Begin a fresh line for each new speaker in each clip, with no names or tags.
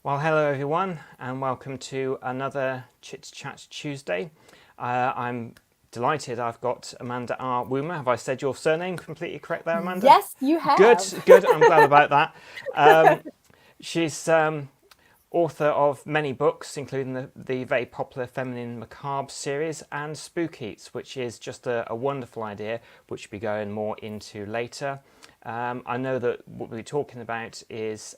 Well, hello everyone, and welcome to another Chit-Chat Tuesday. I'm delighted I've got Amanda R. Woomer. Have I said your surname completely correct there, Amanda?
Yes, you
Good,
have.
good. I'm glad about that. She's author of many books, including the very popular Feminine Macabre series and Spook-Eats, which is just a wonderful idea, which we'll be going more into later. I know that what we'll be talking about is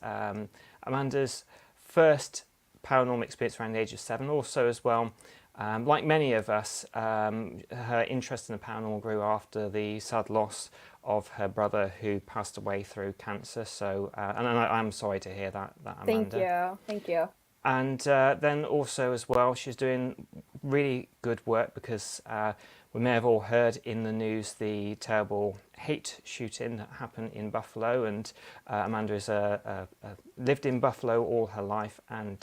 Amanda's first paranormal experience around the age of 7, also as well. Like many of us, her interest in the paranormal grew after the sad loss of her brother who passed away through cancer. So, and I'm sorry to hear that
Thank
Amanda.
you. Thank you.
And then also as well, she's doing really good work because we may have all heard in the news the terrible hate shooting that happened in Buffalo, and Amanda is lived in Buffalo all her life, and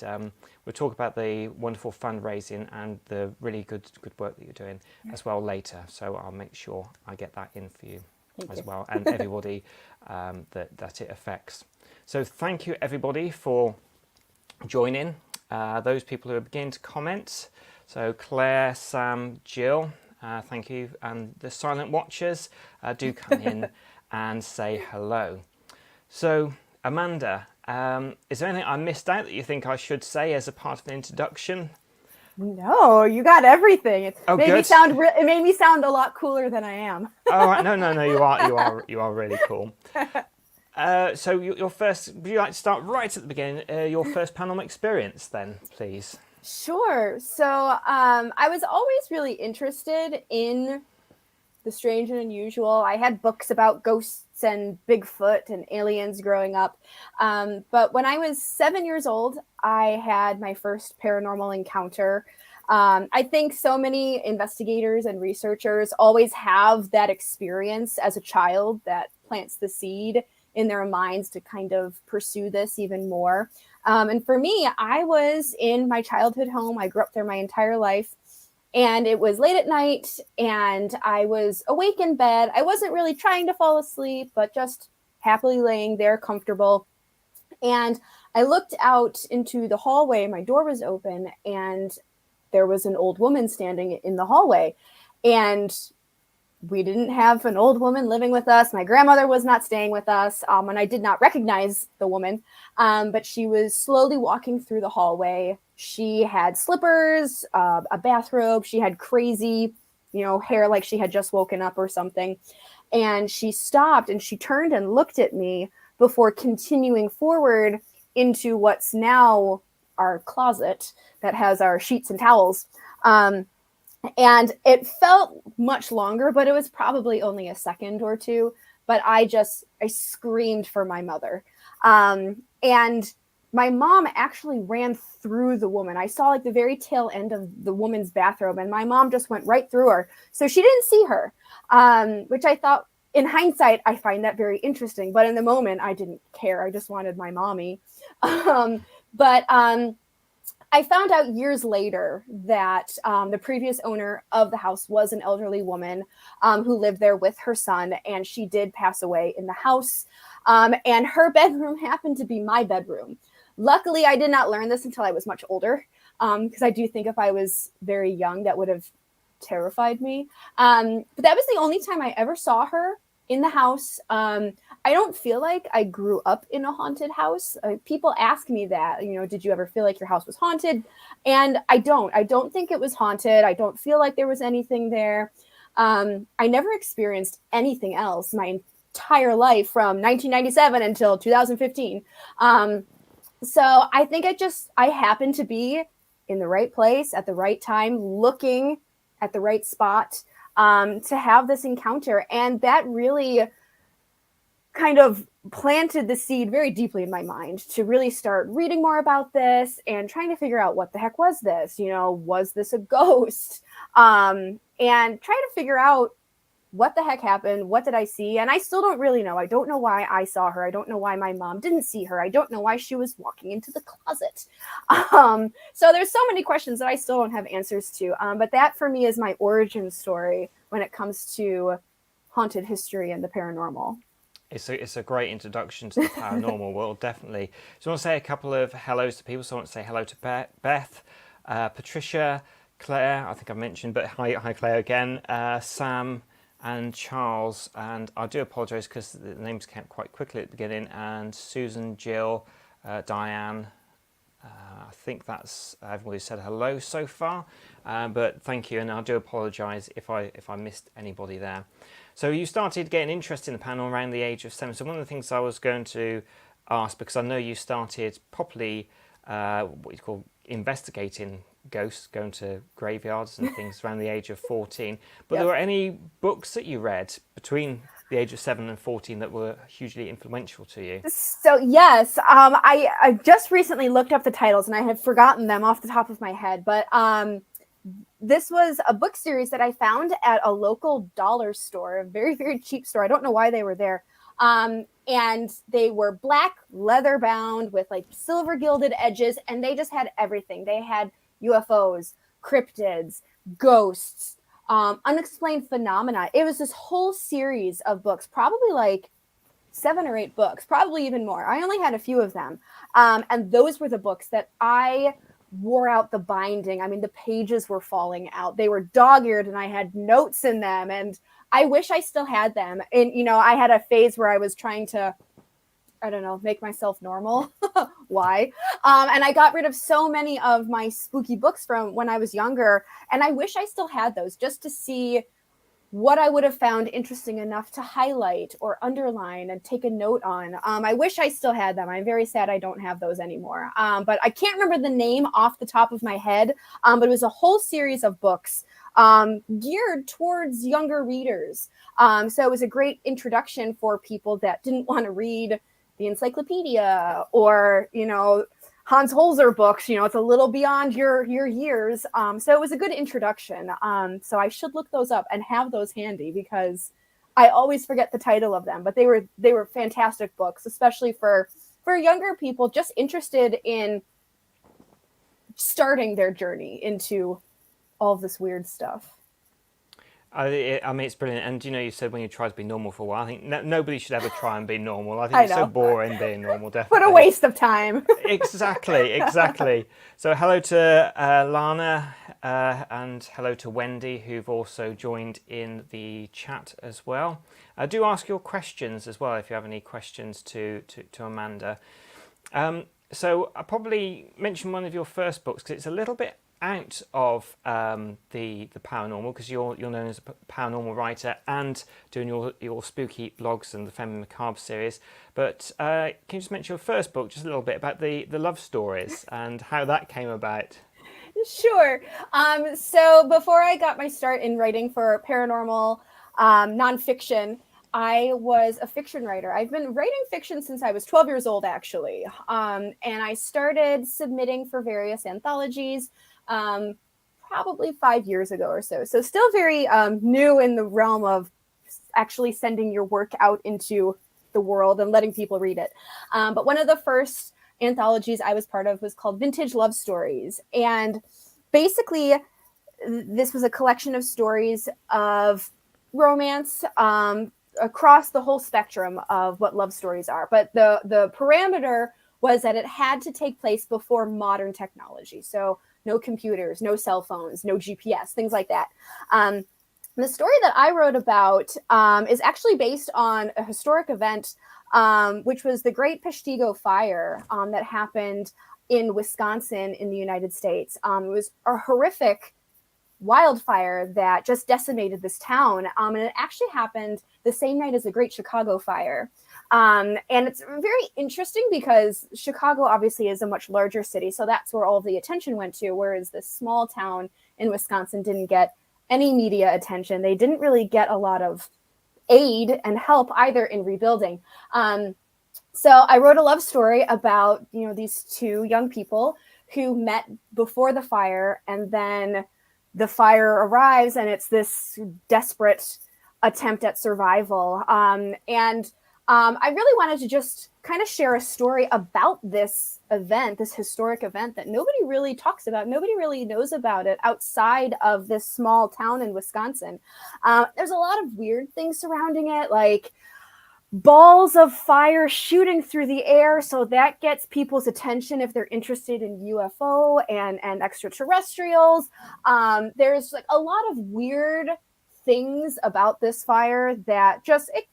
we'll talk about the wonderful fundraising and the really good work that you're doing as well later. So I'll make sure I get that in for you
Thank
as
you.
well, and everybody that it affects. So thank you everybody for joining. Those people who are beginning to comment. So Claire, Sam, Jill, thank you. And the silent watchers, do come in and say hello. So Amanda, is there anything I missed out that you think I should say as a part of the introduction?
No, you got everything. It
Oh,
made me
good.
sound a lot cooler than I am.
All right, no, you are really cool. So your first, would you like to start right at the beginning? Your first paranormal experience, then, please.
Sure. So, I was always really interested in the strange and unusual. I had books about ghosts and Bigfoot and aliens growing up. But when I was 7 years old, I had my first paranormal encounter. I think so many investigators and researchers always have that experience as a child that plants the seed in their minds to kind of pursue this even more. And for me, I was in my childhood home. I grew up there my entire life. And it was late at night, and I was awake in bed. I wasn't really trying to fall asleep, but just happily laying there comfortable. And I looked out into the hallway. My door was open, and there was an old woman standing in the hallway. And we didn't have an old woman living with us. My grandmother was not staying with us, and I did not recognize the woman. But she was slowly walking through the hallway. She had slippers, a bathrobe. She had crazy, hair like she had just woken up or something. And she stopped and she turned and looked at me before continuing forward into what's now our closet that has our sheets and towels. And it felt much longer, but it was probably only a second or two. But I screamed for my mother. And my mom actually ran through the woman. I saw like the very tail end of the woman's bathrobe, and my mom just went right through her. So she didn't see her, which I thought, in hindsight, I find that very interesting. But in the moment, I didn't care. I just wanted my mommy. But I found out years later that the previous owner of the house was an elderly woman who lived there with her son, and she did pass away in the house. And her bedroom happened to be my bedroom. Luckily, I did not learn this until I was much older, because I do think if I was very young, that would have terrified me. But that was the only time I ever saw her in the house. I don't feel like I grew up in a haunted house. People ask me that, did you ever feel like your house was haunted? And I don't think it was haunted. I don't feel like there was anything there. I never experienced anything else my entire life from 1997 until 2015. So I think I happened to be in the right place at the right time, looking at the right spot, to have this encounter. And that really kind of planted the seed very deeply in my mind to really start reading more about this and trying to figure out what the heck was this? Was this a ghost? And trying to figure out what the heck happened? What did I see? And I still don't really know. I don't know why I saw her. I don't know why my mom didn't see her. I don't know why she was walking into the closet. So there's so many questions that I still don't have answers to. But that for me is my origin story when it comes to haunted history and the paranormal.
It's a great introduction to the paranormal world, definitely. So I want to say a couple of hellos to people. So I want to say hello to Beth, Patricia, Claire, I think I mentioned, but hi Claire again, Sam and Charles. And I do apologise because the names came quite quickly at the beginning. And Susan, Jill, Diane. I think that's everybody said hello so far, but thank you, and I do apologise if I missed anybody there. So you started getting interested in the paranormal around the age of 7. So one of the things I was going to ask, because I know you started properly what you call investigating ghosts, going to graveyards and things around the age of 14. But
Yep.
there were any books that you read between the age of 7 and 14 that were hugely influential to you?
So yes, I just recently looked up the titles and I had forgotten them off the top of my head, but this was a book series that I found at a local dollar store, a very, very cheap store. I don't know why they were there. And they were black, leather bound with like silver gilded edges, and they just had everything. They had UFOs, cryptids, ghosts, unexplained phenomena. It was this whole series of books, probably like 7 or 8 books, probably even more. I only had a few of them. And those were the books that I wore out the binding. I mean, the pages were falling out. They were dog-eared and I had notes in them. And I wish I still had them. And, you know, I had a phase where I was trying to, I don't know, make myself normal. Why? And I got rid of so many of my spooky books from when I was younger. And I wish I still had those just to see what I would have found interesting enough to highlight or underline and take a note on. I wish I still had them. I'm very sad I don't have those anymore. But I can't remember the name off the top of my head, but it was a whole series of books geared towards younger readers. So it was a great introduction for people that didn't want to read the encyclopedia or, you know, Hans Holzer books. You know, it's a little beyond your years. So it was a good introduction. So I should look those up and have those handy because I always forget the title of them. But they were fantastic books, especially for younger people just interested in starting their journey into all of this weird stuff.
I mean, it's brilliant. And you know, you said when you try to be normal for a while, I think nobody should ever try and be normal. I think it's so boring being normal, definitely.
What a waste of time.
Exactly. So hello to Lana and hello to Wendy, who've also joined in the chat as well. Do ask your questions as well if you have any questions to Amanda. So I'll probably mention one of your first books because it's a little bit out of the paranormal, because you're known as a paranormal writer and doing your spooky blogs and the Feminine Macabre series. But can you just mention your first book, just a little bit about the love stories and how that came about?
Sure. So before I got my start in writing for paranormal nonfiction, I was a fiction writer. I've been writing fiction since I was 12 years old, actually. And I started submitting for various anthologies probably 5 years ago or so. So still very new in the realm of actually sending your work out into the world and letting people read it. But one of the first anthologies I was part of was called Vintage Love Stories. And basically, this was a collection of stories of romance across the whole spectrum of what love stories are. But the parameter was that it had to take place before modern technology. So no computers, no cell phones, no GPS, things like that. The story that I wrote about is actually based on a historic event, which was the Great Peshtigo Fire that happened in Wisconsin in the United States. It was a horrific wildfire that just decimated this town. And it actually happened the same night as the Great Chicago Fire. And it's very interesting because Chicago obviously is a much larger city. So that's where all of the attention went to, whereas this small town in Wisconsin didn't get any media attention. They didn't really get a lot of aid and help either in rebuilding. So I wrote a love story about, you know, these two young people who met before the fire, and then the fire arrives and it's this desperate attempt at survival. And I really wanted to just kind of share a story about this event, this historic event that nobody really talks about. Nobody really knows about it outside of this small town in Wisconsin. There's a lot of weird things surrounding it, like balls of fire shooting through the air. So that gets people's attention if they're interested in UFO and extraterrestrials. There's like a lot of weird things about this fire that just, it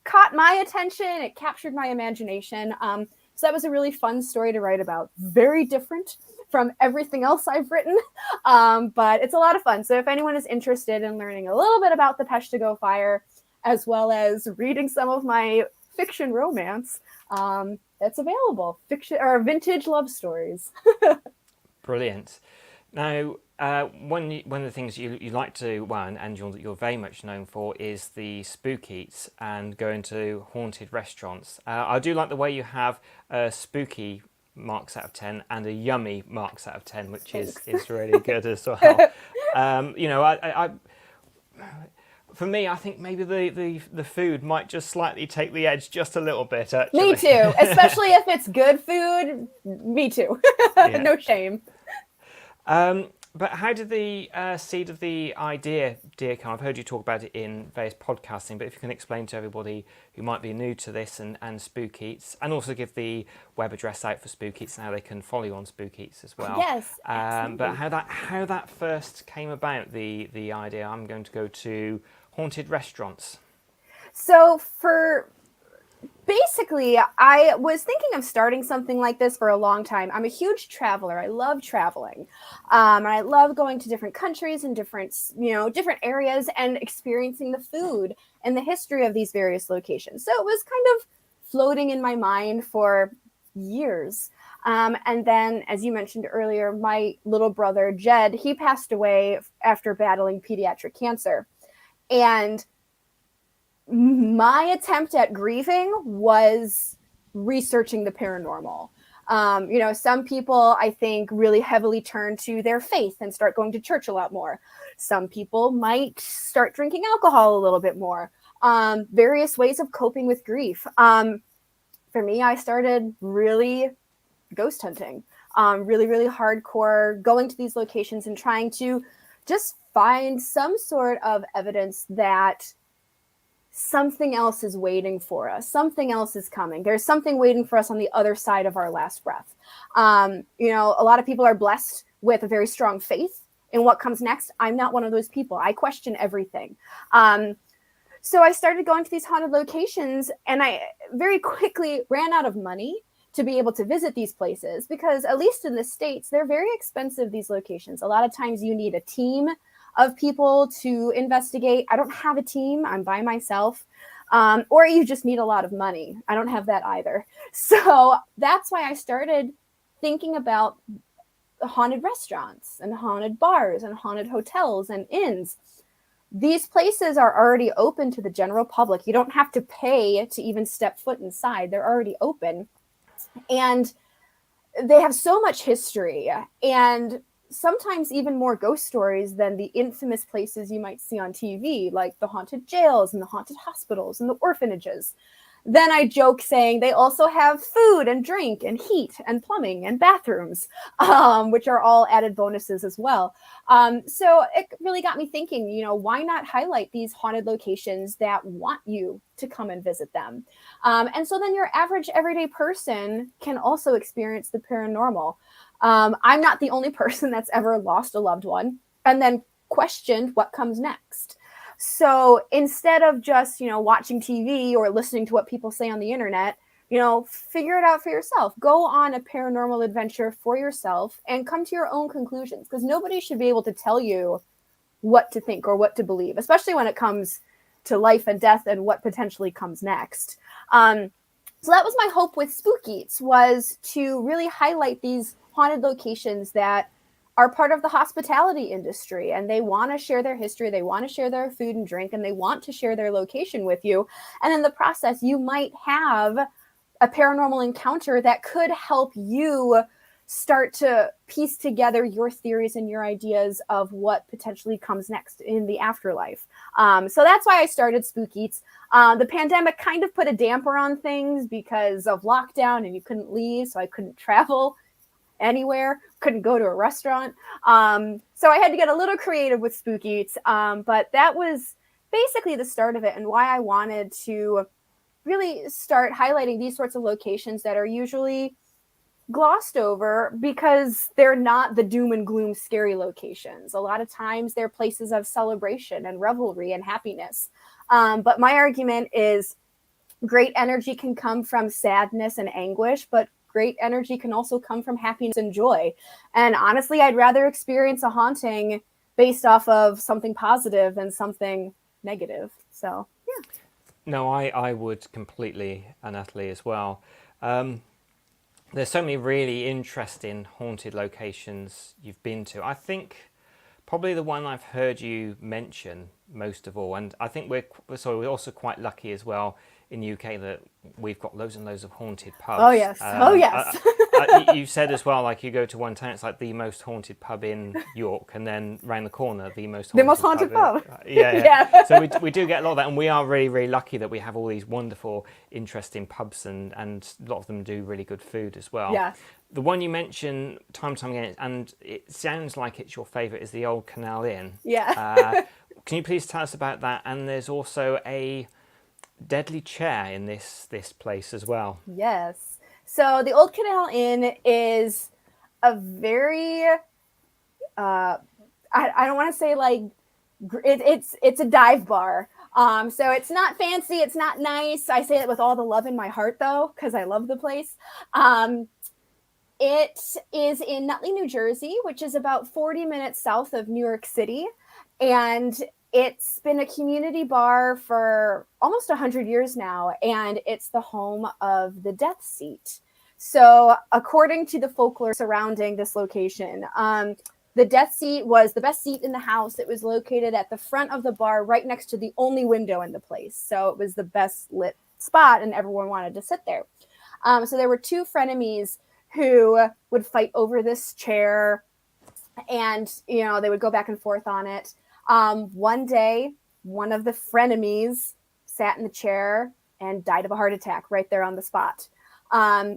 caught my attention. It captured my imagination. So that was a really fun story to write about. Very different from everything else I've written, but it's a lot of fun. So if anyone is interested in learning a little bit about the Peshtigo fire, as well as reading some of my fiction romance, that's available. Fiction or vintage love stories.
Brilliant. Now, one of the things you like to, well, and you're very much known for, is the Spook-Eats and going to haunted restaurants. I do like the way you have spooky marks out of 10 and a yummy marks out of 10, which is really good as well. I for me, I think maybe the food might just slightly take the edge just a little bit, actually.
Me too, especially if it's good food. Me too. Yeah. No shame.
But how did the seed of the idea come? I've heard you talk about it in various podcasting, but if you can explain to everybody who might be new to this and Spook-Eats, and also give the web address out for Spook-Eats and how they can follow you on Spook-Eats as well.
Yes,
but how that first came about, the idea, I'm going to go to haunted restaurants.
So basically, I was thinking of starting something like this for a long time. I'm a huge traveler. I love traveling. And I love going to different countries and different areas and experiencing the food and the history of these various locations. So it was kind of floating in my mind for years. And then, as you mentioned earlier, my little brother, Jed, he passed away after battling pediatric cancer. And my attempt at grieving was researching the paranormal. Some people, I think, really heavily turn to their faith and start going to church a lot more. Some people might start drinking alcohol a little bit more. Various ways of coping with grief. For me, I started really ghost hunting, really, really hardcore, going to these locations and trying to just find some sort of evidence that something else is waiting for us. Something else is coming. There's something waiting for us on the other side of our last breath. A lot of people are blessed with a very strong faith in what comes next. I'm not one of those people. I question everything. So I started going to these haunted locations, and I very quickly ran out of money to be able to visit these places because, at least in the States, they're very expensive, these locations. A lot of times you need a team of people to investigate. I don't have a team. I'm by myself. Or you just need a lot of money. I don't have that either. So that's why I started thinking about haunted restaurants and haunted bars and haunted hotels and inns. These places are already open to the general public. You don't have to pay to even step foot inside. They're already open. And they have so much history and sometimes even more ghost stories than the infamous places you might see on TV, like the haunted jails and the haunted hospitals and the orphanages. Then I joke saying they also have food and drink and heat and plumbing and bathrooms, which are all added bonuses as well. So it really got me thinking, why not highlight these haunted locations that want you to come and visit them? And so then your average everyday person can also experience the paranormal. I'm not the only person that's ever lost a loved one and then questioned what comes next. So instead of just, watching TV or listening to what people say on the internet, figure it out for yourself. Go on a paranormal adventure for yourself and come to your own conclusions, because nobody should be able to tell you what to think or what to believe, especially when it comes to life and death and what potentially comes next. So that was my hope with Spook-Eats, was to really highlight these haunted locations that are part of the hospitality industry, and they want to share their history, they want to share their food and drink, and they want to share their location with you. And in the process, you might have a paranormal encounter that could help you start to piece together your theories and your ideas of what potentially comes next in the afterlife. So that's why I started Spook-Eats. The pandemic kind of put a damper on things because of lockdown and you couldn't leave, so I couldn't travel anywhere, couldn't go to a restaurant. So I had to get a little creative with Spook-Eats. But that was basically the start of it and why I wanted to really start highlighting these sorts of locations that are usually glossed over because they're not the doom and gloom scary locations. A lot of times they're places of celebration and revelry and happiness. But my argument is great energy can come from sadness and anguish, but great energy can also come from happiness and joy. And honestly, I'd rather experience a haunting based off of something positive than something negative. So, yeah.
No, I would completely and utterly as well. There's so many really interesting haunted locations you've been to. I think probably the one I've heard you mention most of all, and I think we're also quite lucky as well in the UK that we've got loads and loads of haunted pubs.
Oh yes, oh yes.
You said as well, like you go to one town, it's like the most haunted pub in York, and then round the corner, the most haunted
pub.
Yeah. So we do get a lot of that, and we are really, really lucky that we have all these wonderful, interesting pubs, and a lot of them do really good food as well.
Yeah.
The one you mention time and time again, and it sounds like it's your favourite, is the Old Canal Inn.
Yeah.
Can you please tell us about that? And there's also a deadly chair in this place as well.
Yes. So the Old Canal Inn is a very, I don't want to say like, it's a dive bar. So it's not fancy, it's not nice. I say it with all the love in my heart though, because I love the place. It is in Nutley, New Jersey, which is about 40 minutes south of New York City. And it's been a community bar for almost 100 years now, and it's the home of the Death Seat. So according to the folklore surrounding this location, the Death Seat was the best seat in the house. It was located at the front of the bar, right next to the only window in the place. So it was the best lit spot, and everyone wanted to sit there. So there were two frenemies who would fight over this chair, and they would go back and forth on it. One day, one of the frenemies sat in the chair and died of a heart attack right there on the spot.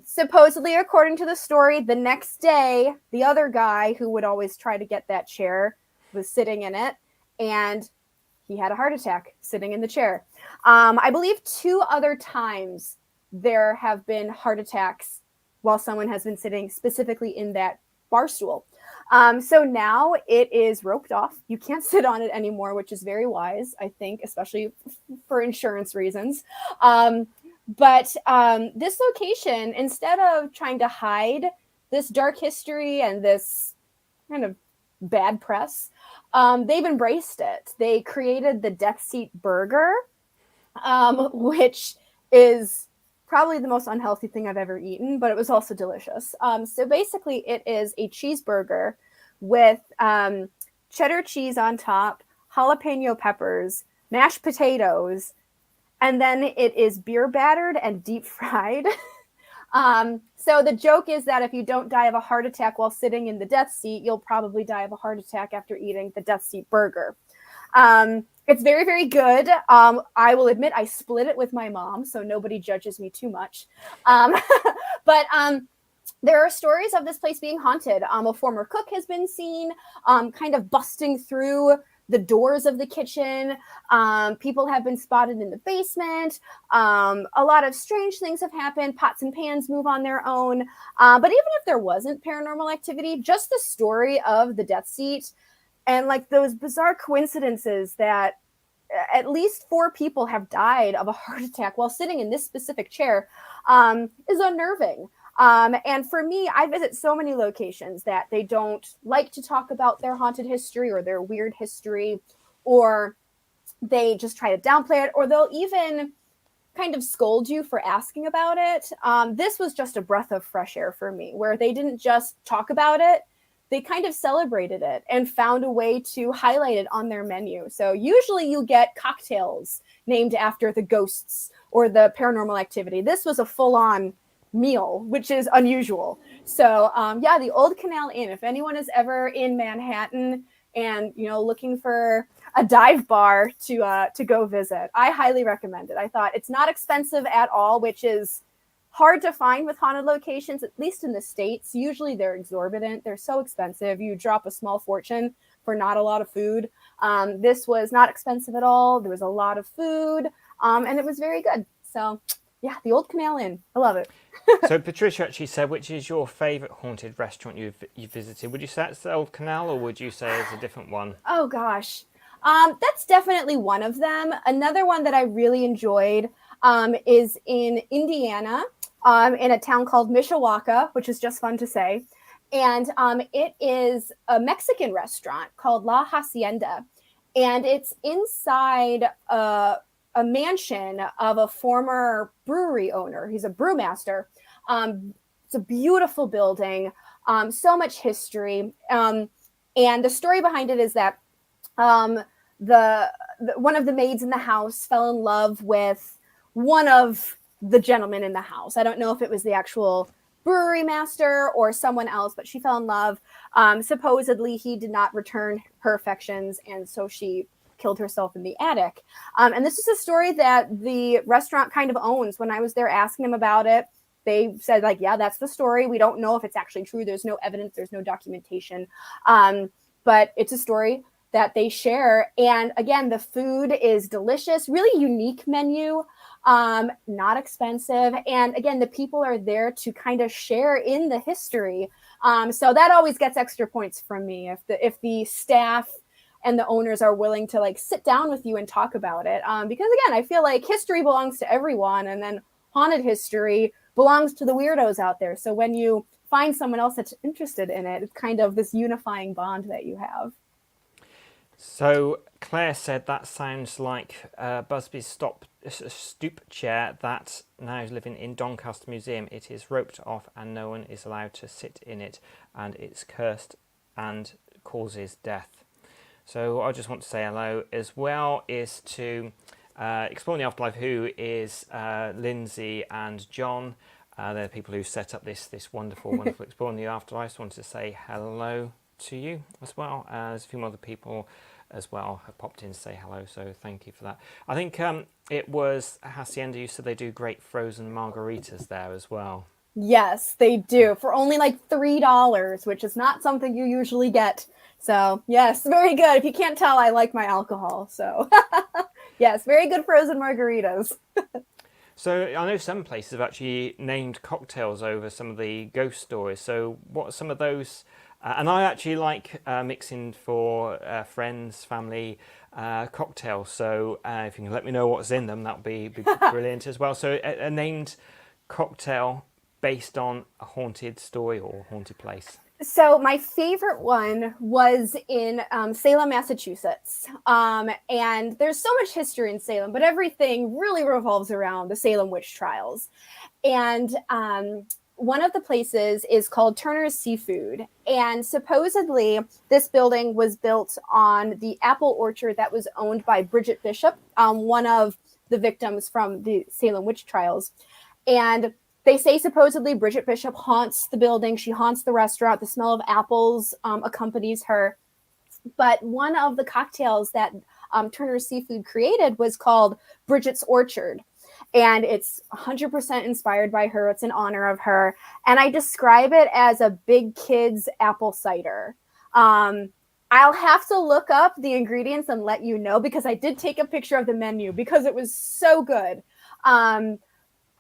Supposedly, according to the story, the next day, the other guy who would always try to get that chair was sitting in it, and he had a heart attack sitting in the chair. I believe 2 other times there have been heart attacks while someone has been sitting specifically in that bar stool. So now it is roped off. You can't sit on it anymore, which is very wise, I think, especially for insurance reasons. But this location, instead of trying to hide this dark history and this kind of bad press, they've embraced it. They created the Death Seat Burger, which is probably the most unhealthy thing I've ever eaten, but it was also delicious. So basically it is a cheeseburger with cheddar cheese on top, jalapeno peppers, mashed potatoes, and then it is beer battered and deep fried. So the joke is that if you don't die of a heart attack while sitting in the Death Seat, you'll probably die of a heart attack after eating the Death Seat Burger. It's very, very good. I will admit I split it with my mom, so nobody judges me too much. But there are stories of this place being haunted. A former cook has been seen kind of busting through the doors of the kitchen. People have been spotted in the basement. A lot of strange things have happened. Pots and pans move on their own. But even if there wasn't paranormal activity, just the story of the Death Seat and like those bizarre coincidences that at least 4 people have died of a heart attack while sitting in this specific chair is unnerving. And for me, I visit so many locations that they don't like to talk about their haunted history or their weird history, or they just try to downplay it, or they'll even kind of scold you for asking about it. This was just a breath of fresh air for me, where they didn't just talk about it. They kind of celebrated it and found a way to highlight it on their menu. So usually you get cocktails named after the ghosts or the paranormal activity. This was a full-on meal, which is unusual. So yeah, the Old Canal Inn, if anyone is ever in Manhattan and looking for a dive bar to go visit, I highly recommend it. I thought it's not expensive at all, which is hard to find with haunted locations, at least in the States. Usually they're exorbitant. They're so expensive. You drop a small fortune for not a lot of food. This was not expensive at all. There was a lot of food, and it was very good. So Yeah, the old Canal Inn. I love it.
So Patricia actually said, which is your favourite haunted restaurant you've visited? Would you say it's the Old Canal, or would you say it's a different one?
Oh gosh. That's definitely one of them. Another one that I really enjoyed is in Indiana, in a town called Mishawaka, which is just fun to say. And it is a Mexican restaurant called La Hacienda. And it's inside a mansion of a former brewery owner. He's a brewmaster. It's a beautiful building, so much history. And the story behind it is that um, the one of the maids in the house fell in love with one of the gentlemen in the house. I don't know if it was the actual brewery master or someone else, but she fell in love. Supposedly, he did not return her affections, and so she killed herself in the attic. And this is a story that the restaurant kind of owns. When I was there asking them about it, they said, like, yeah, that's the story. We don't know if it's actually true. There's no evidence. There's no documentation. But it's a story that they share. And again, the food is delicious, really unique menu, not expensive. And again, the people are there to kind of share in the history. So that always gets extra points from me if the staff and the owners are willing to like sit down with you and talk about it. Because again, I feel like history belongs to everyone, and then haunted history belongs to the weirdos out there. So when you find someone else that's interested in it, it's kind of this unifying bond that you have.
So Claire said that sounds like Busby's stoop chair that now is living in Doncaster Museum. It is roped off and no one is allowed to sit in it, and it's cursed and causes death. So I just want to say hello as well is to Exploring the Afterlife, who is Lindsay and John. They're the people who set up this wonderful Exploring the Afterlife. So I wanted to say hello to you as well. There's a few other people as well have popped in to say hello, so thank you for that. I think it was Hacienda, you said they do great frozen margaritas there as well.
Yes, they do, for only like $3, which is not something you usually get. So yes, very good. If you can't tell, I like my alcohol. So yes, very good frozen margaritas.
So I know some places have actually named cocktails over some of the ghost stories. So what are some of those? And I actually like mixing for friends, family cocktails. So if you can let me know what's in them, that would be brilliant as well. So a named cocktail based on a haunted story or haunted place.
So my favorite one was in Salem, Massachusetts. And there's so much history in Salem, but everything really revolves around the Salem witch trials. And one of the places is called Turner's Seafood. And supposedly this building was built on the apple orchard that was owned by Bridget Bishop, one of the victims from the Salem witch trials. And they say supposedly Bridget Bishop haunts the building. She haunts the restaurant. The smell of apples accompanies her. But one of the cocktails that Turner's Seafood created was called Bridget's Orchard. And it's 100% inspired by her. It's in honor of her. And I describe it as a big kid's apple cider. I'll have to look up the ingredients and let you know, because I did take a picture of the menu because it was so good.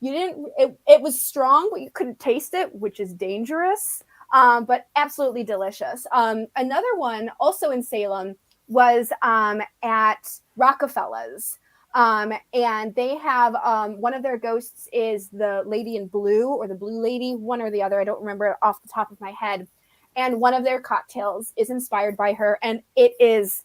It was strong, but you couldn't taste it, which is dangerous, but absolutely delicious. Another one also in Salem was at Rockefeller's. And they have one of their ghosts is the lady in blue, or the blue lady, one or the other. I don't remember off the top of my head. And one of their cocktails is inspired by her, and it is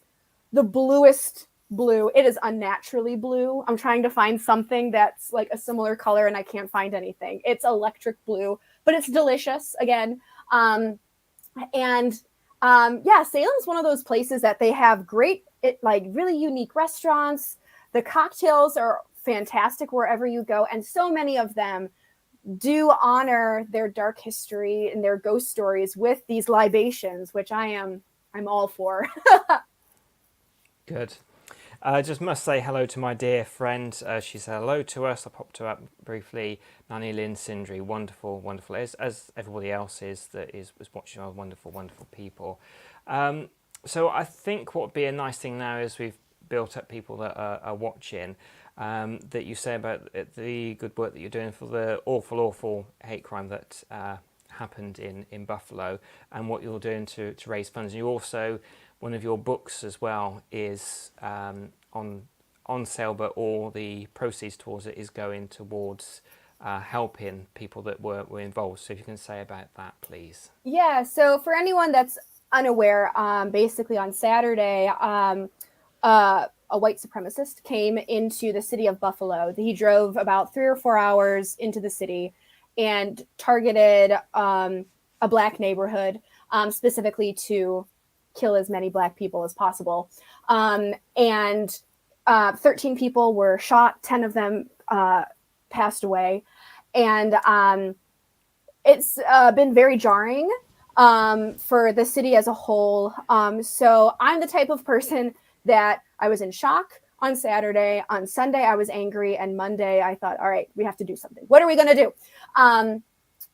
the bluest blue. It is unnaturally blue. I'm trying to find something that's like a similar color, and I can't find anything. It's electric blue, but it's delicious again. Yeah, Salem's one of those places that they have great, like really unique restaurants. The cocktails are fantastic wherever you go, and so many of them do honor their dark history and their ghost stories with these libations, which I'm all for.
Good. I just must say hello to my dear friend. She said hello to us. I popped her up briefly. Nanny Lynn Sindri, wonderful, wonderful. As everybody else is that was watching our wonderful, wonderful people. So I think what would be a nice thing now is we've built up people that are watching. that you say about the good work that you're doing for the awful hate crime that happened in Buffalo, and what you're doing to raise funds. And you also, one of your books as well is on sale, but all the proceeds towards it is going towards helping people that were involved. So if you can say about that, please.
Yeah, so for anyone that's unaware, basically on Saturday, a white supremacist came into the city of Buffalo. He drove about 3 or 4 hours into the city and targeted a Black neighborhood, specifically to kill as many Black people as possible. And 13 people were shot, 10 of them passed away. And it's been very jarring for the city as a whole. So I'm the type of person that I was in shock on Saturday. On Sunday, I was angry. And Monday, I thought, all right, we have to do something. What are we going to do?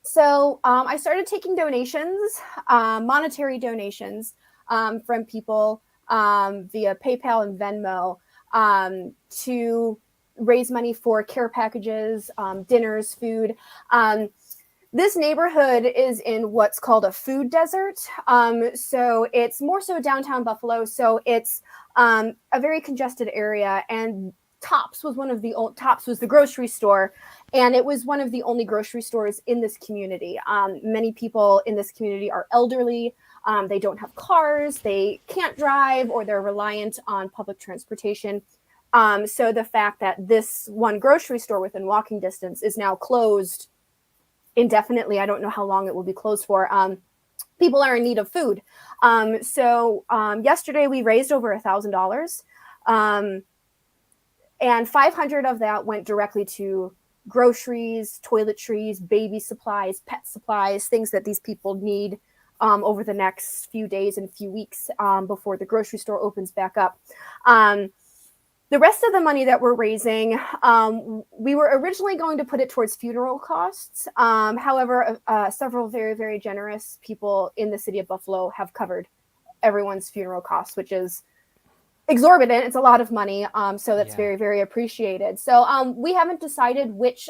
So I started taking donations, monetary donations from people via PayPal and Venmo to raise money for care packages, dinners, food. This neighborhood is in what's called a food desert. So it's more so downtown Buffalo. So it's a very congested area. And Tops was the grocery store. And it was one of the only grocery stores in this community. Many people in this community are elderly. They don't have cars. They can't drive, or they're reliant on public transportation. So the fact that this one grocery store within walking distance is now closed indefinitely, I don't know how long it will be closed for. People are in need of food. So yesterday we raised over $1,000, and 500 of that went directly to groceries, toiletries, baby supplies, pet supplies, things that these people need over the next few days and few weeks before the grocery store opens back up. The rest of the money that we're raising, we were originally going to put it towards funeral costs. However, several very, very generous people in the city of Buffalo have covered everyone's funeral costs, which is exorbitant. It's a lot of money. So that's very, very appreciated. So we haven't decided which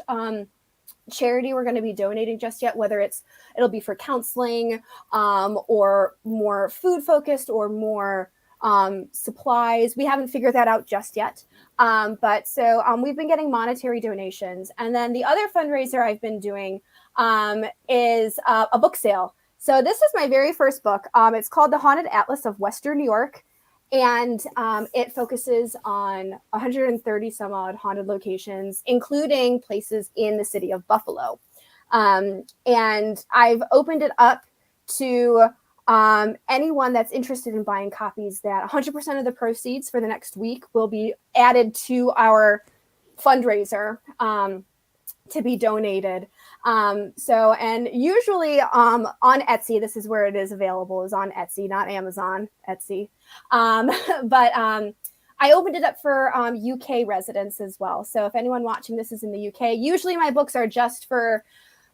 charity we're going to be donating just yet, whether it'll be for counseling or more food focused or more supplies. We haven't figured that out just yet. But we've been getting monetary donations. And then the other fundraiser I've been doing is a book sale. So this is my very first book. It's called The Haunted Atlas of Western New York. And it focuses on 130 some odd haunted locations, including places in the city of Buffalo. And I've opened it up to anyone that's interested in buying copies. That 100% of the proceeds for the next week will be added to our fundraiser to be donated. And usually on Etsy, this is where it is available, is on Etsy, not Amazon, Etsy. But I opened it up for UK residents as well. So if anyone watching this is in the UK, usually my books are just for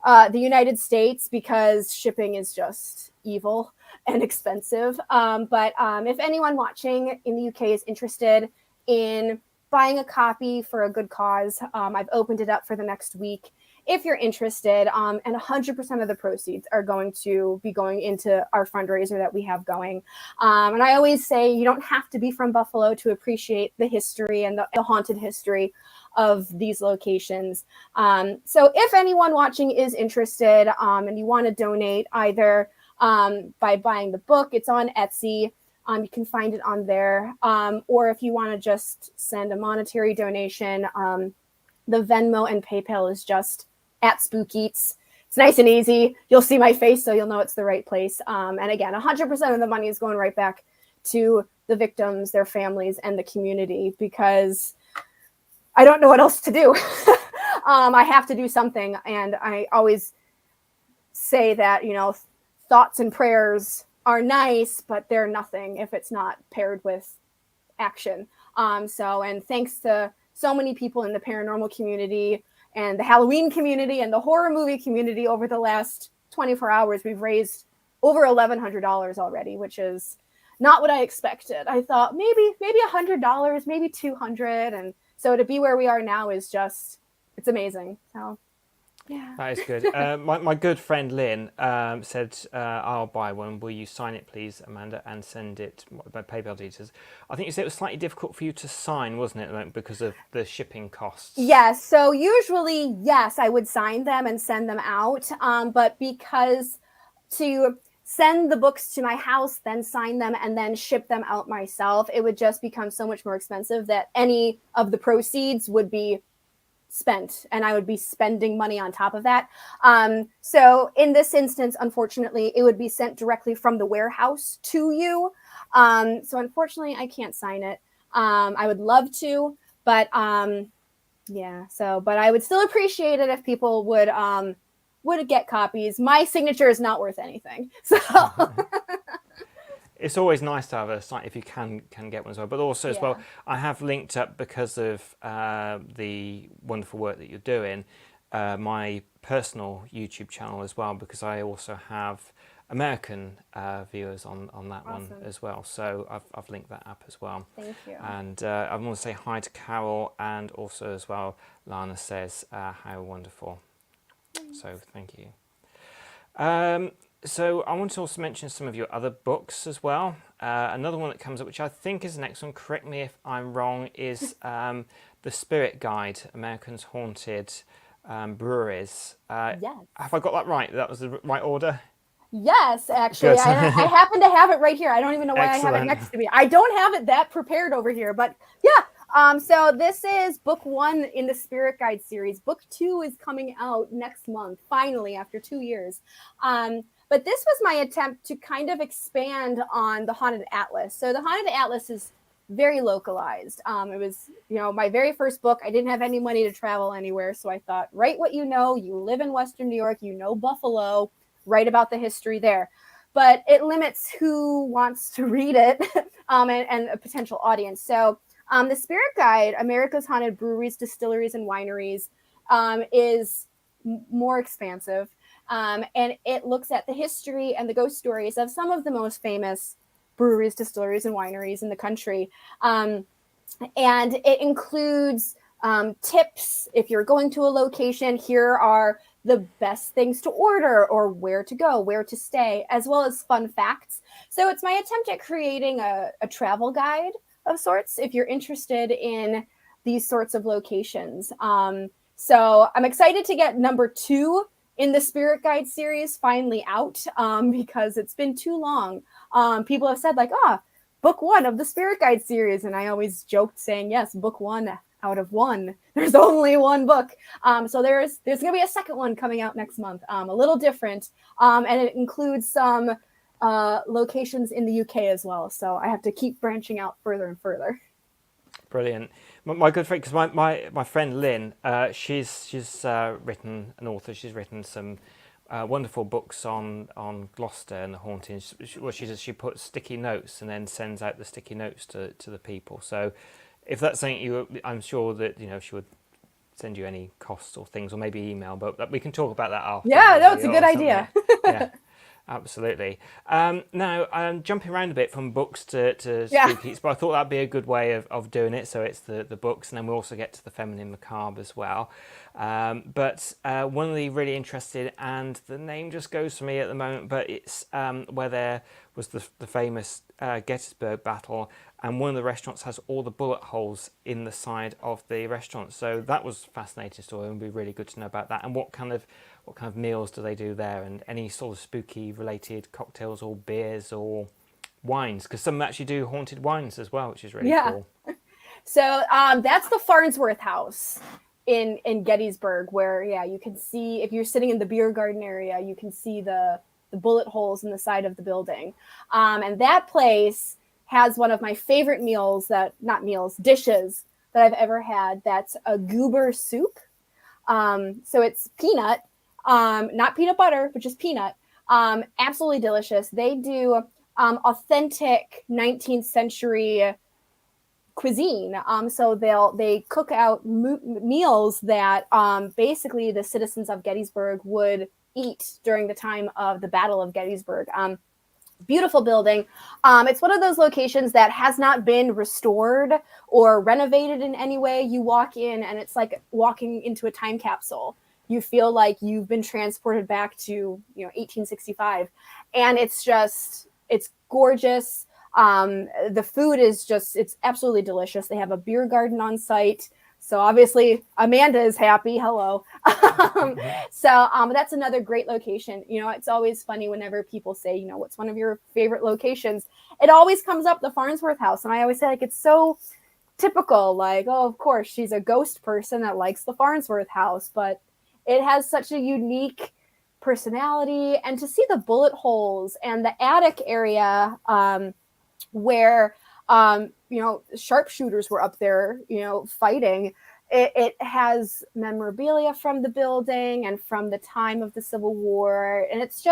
the United States because shipping is just evil and expensive. But if anyone watching in the UK is interested in buying a copy for a good cause, I've opened it up for the next week. If you're interested, and 100% of the proceeds are going to be going into our fundraiser that we have going. And I always say you don't have to be from Buffalo to appreciate the history and the haunted history of these locations. So if anyone watching is interested and you want to donate either by buying the book, it's on Etsy. You can find it on there. Or if you want to just send a monetary donation, the Venmo and PayPal is just at Spook-Eats. It's nice and easy. You'll see my face, so you'll know it's the right place. And again, 100% of the money is going right back to the victims, their families, and the community, because I don't know what else to do. I have to do something. And I always say that, thoughts and prayers are nice, but they're nothing if it's not paired with action. And thanks to so many people in the paranormal community and the Halloween community and the horror movie community over the last 24 hours, we've raised over $1,100 already, which is not what I expected. I thought maybe $100, maybe $200. And So to be where we are now is just, it's amazing. So yeah.
That is good. My good friend Lynn said, I'll buy one. Will you sign it, please, Amanda, and send it by PayPal details? I think you said it was slightly difficult for you to sign, wasn't it, like, because of the shipping costs?
Yes. So usually, yes, I would sign them and send them out. But because to send the books to my house, then sign them, and then ship them out myself, it would just become so much more expensive that any of the proceeds would be spent, and I would be spending money on top of that. So in this instance, unfortunately, it would be sent directly from the warehouse to you. So unfortunately, I can't sign it. I would love to, but yeah. So, but I would still appreciate it if people would get copies. My signature is not worth anything, so.
It's always nice to have a site if you can get one as well. But also as well, I have linked up, because of the wonderful work that you're doing, my personal YouTube channel as well, because I also have American viewers on that one as well. So I've linked that up as well.
Thank you.
And I want to say hi to Carol, and also as well, Lana says how wonderful. So thank you. So I want to also mention some of your other books as well. Another one that comes up, which I think is the next one, correct me if I'm wrong, is The Spirit Guide, Americans Haunted Breweries.
Yes.
Have I got that right? That was the right order?
Yes, actually. I happen to have it right here. I don't even know why I have it next to me. I don't have it that prepared over here, but yeah. So this is book 1 in the Spirit Guide series. Book 2 is coming out next month, finally, after 2 years. But this was my attempt to kind of expand on the Haunted Atlas. So the Haunted Atlas is very localized. It was, my very first book. I didn't have any money to travel anywhere. So I thought, write what you know. You live in Western New York. You know Buffalo. Write about the history there. But it limits who wants to read it and a potential audience. So the Spirit Guide, America's Haunted Breweries, Distilleries, and Wineries, is more expansive. And it looks at the history and the ghost stories of some of the most famous breweries, distilleries, and wineries in the country. And it includes tips. If you're going to a location, here are the best things to order, or where to go, where to stay, as well as fun facts. So it's my attempt at creating a travel guide of sorts, if you're interested in these sorts of locations. So I'm excited to get number 2 in the Spirit Guide series finally out, because it's been too long. People have said like, book 1 of the Spirit Guide series. And I always joked saying, yes, book 1 out of 1. There's only 1 book. So there's going to be a second one coming out next month, a little different. And it includes some locations in the UK as well. So I have to keep branching out further and further.
Brilliant. My good friend, because my friend Lynn, she's written an author. She's written some wonderful books on Gloucester and the hauntings. What she does, she puts sticky notes and then sends out the sticky notes to the people. So if that's something I'm sure that she would send you any costs or things, or maybe email. But we can talk about that after.
Yeah, no, it's a good idea.
Yeah. Absolutely. Now, I'm jumping around a bit from books to Spook-Eats, but I thought that'd be a good way of doing it. So it's the books, and then we'll also get to the Feminine Macabre as well. But one of the really interested, and the name just goes for me at the moment, but it's where there was the famous Gettysburg battle, and one of the restaurants has all the bullet holes in the side of the restaurant. So that was a fascinating story, and it'd be really good to know about that. And what kind of meals do they do there, and any sort of spooky related cocktails or beers or wines, because some actually do haunted wines as well, which is really cool.
So that's the Farnsworth House in Gettysburg, where you can see, if you're sitting in the beer garden area, you can see the bullet holes in the side of the building. And that place has one of my favorite dishes that I've ever had. That's a goober soup. So it's peanut, not peanut butter, but just peanut. Absolutely delicious. They do authentic 19th century cuisine. So they cook out meals that basically the citizens of Gettysburg would eat during the time of the Battle of Gettysburg. Beautiful building. It's one of those locations that has not been restored or renovated in any way. You walk in and it's like walking into a time capsule. You feel like you've been transported back to 1865, and it's gorgeous. The food is it's absolutely delicious. They have a beer garden on site. So obviously Amanda is happy. Hello. So that's another great location. It's always funny whenever people say, what's one of your favorite locations? It always comes up the Farnsworth House. And I always say, like, it's so typical. Like, oh, of course, she's a ghost person that likes the Farnsworth House. But it has such a unique personality. And to see the bullet holes and the attic area where sharpshooters were up there, fighting. It has memorabilia from the building and from the time of the Civil War. And it's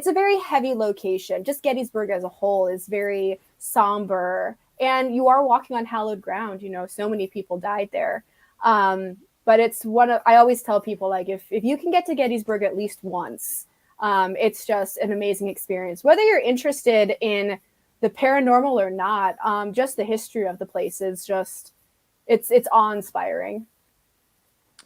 a very heavy location. Just Gettysburg as a whole is very somber. And you are walking on hallowed ground. So many people died there. But it's I always tell people, like, if you can get to Gettysburg at least once, it's just an amazing experience. Whether you're interested in the paranormal or not, just the history of the place is it's awe-inspiring.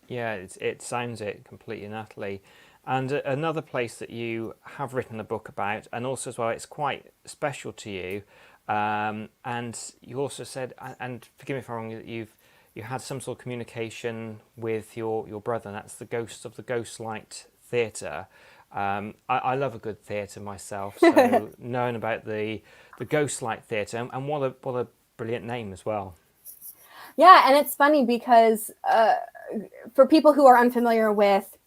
Yeah, it sounds it completely and utterly. And another place that you have written a book about, and also as well, it's quite special to you. And you also said, and forgive me if I'm wrong, that you had some sort of communication with your brother, and that's the Ghosts of the Ghostlight Theatre. I love a good theatre myself, so knowing about the Ghostlight Theatre, and what a brilliant name as well.
Yeah, and it's funny because for people who are unfamiliar with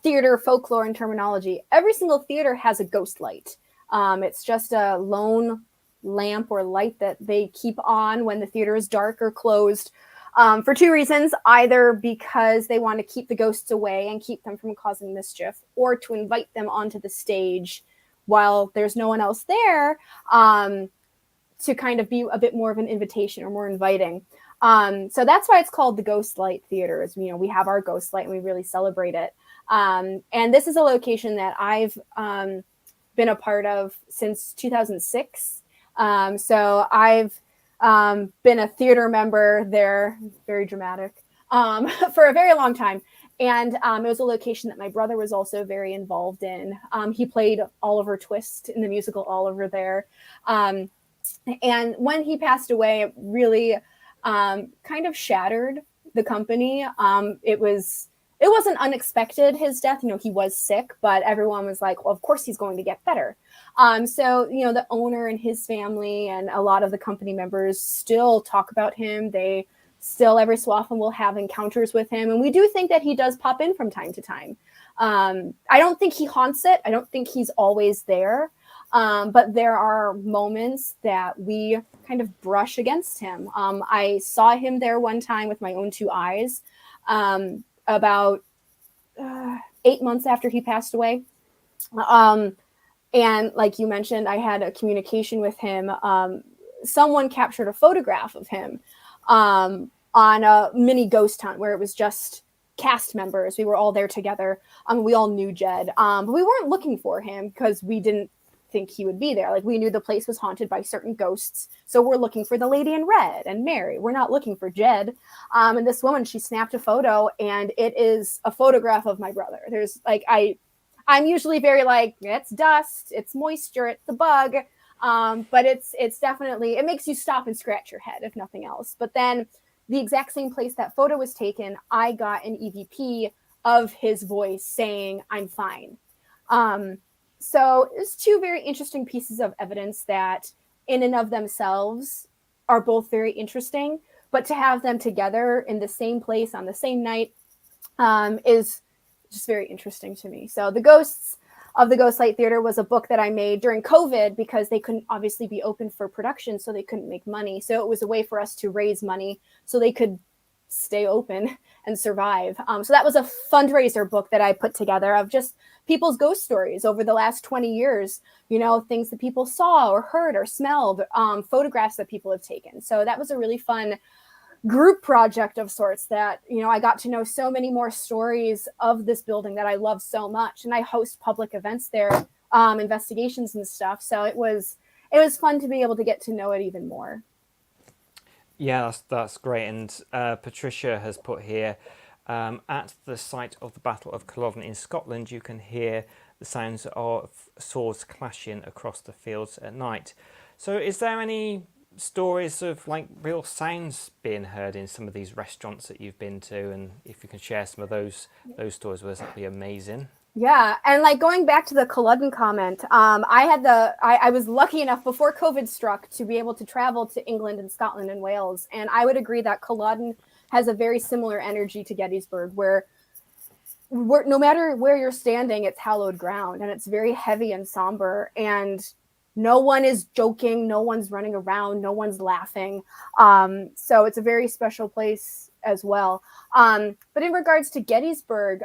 theater folklore and terminology, every single theater has a ghost light. It's just a lone lamp or light that they keep on when the theater is dark or closed, for two reasons: either because they want to keep the ghosts away and keep them from causing mischief, or to invite them onto the stage while there's no one else there, to kind of be a bit more of an invitation or more inviting. So that's why it's called the Ghostlight Theatre. Is, we have our ghost light and we really celebrate it. And this is a location that I've been a part of since 2006. So I've been a theater member there, very dramatic, for a very long time. And it was a location that my brother was also very involved in. He played Oliver Twist in the musical Oliver there. And when he passed away, it really kind of shattered the company. It wasn't unexpected, his death. He was sick, but everyone was like, well, of course he's going to get better. So, the owner and his family and a lot of the company members still talk about him. They still every so often will have encounters with him. And we do think that he does pop in from time to time. I don't think he haunts it. I don't think he's always there. But there are moments that we kind of brush against him. I saw him there one time with my own two eyes, about 8 months after he passed away. And like you mentioned, I had a communication with him. Someone captured a photograph of him on a mini ghost hunt where it was just cast members. We were all there together. We all knew Jed, but we weren't looking for him because we didn't think he would be there. Like, we knew the place was haunted by certain ghosts, so we're looking for the lady in red and Mary. We're not looking for Jed. And this woman, she snapped a photo, and it is a photograph of my brother. There's like, I'm usually very like, it's dust, it's moisture, it's a bug, but it's definitely, it makes you stop and scratch your head if nothing else. But then the exact same place that photo was taken, I got an EVP of his voice saying, "I'm fine." So it's two very interesting pieces of evidence that in and of themselves are both very interesting, but to have them together in the same place on the same night is just very interesting to me. So The Ghosts of the Ghostlight Theatre was a book that I made during COVID because they couldn't obviously be open for production, so they couldn't make money. So it was a way for us to raise money so they could stay open and survive. So that was a fundraiser book that I put together of just people's ghost stories over the last 20 years, things that people saw or heard or smelled, photographs that people have taken. So that was a really fun group project of sorts that, I got to know so many more stories of this building that I love so much. And I host public events there investigations and stuff. So it was fun to be able to get to know it even more.
Yeah, that's great. And Patricia has put here, at the site of the Battle of Culloden in Scotland, you can hear the sounds of swords clashing across the fields at night. So is there any stories of like real sounds being heard in some of these restaurants that you've been to? And if you can share some of those stories with us, that'd be amazing.
Yeah, and like going back to the Culloden comment, I was lucky enough before COVID struck to be able to travel to England and Scotland and Wales, and I would agree that Culloden has a very similar energy to Gettysburg, where no matter where you're standing, it's hallowed ground, and it's very heavy and somber, and no one is joking, no one's running around, no one's laughing. So it's a very special place as well. But in regards to Gettysburg,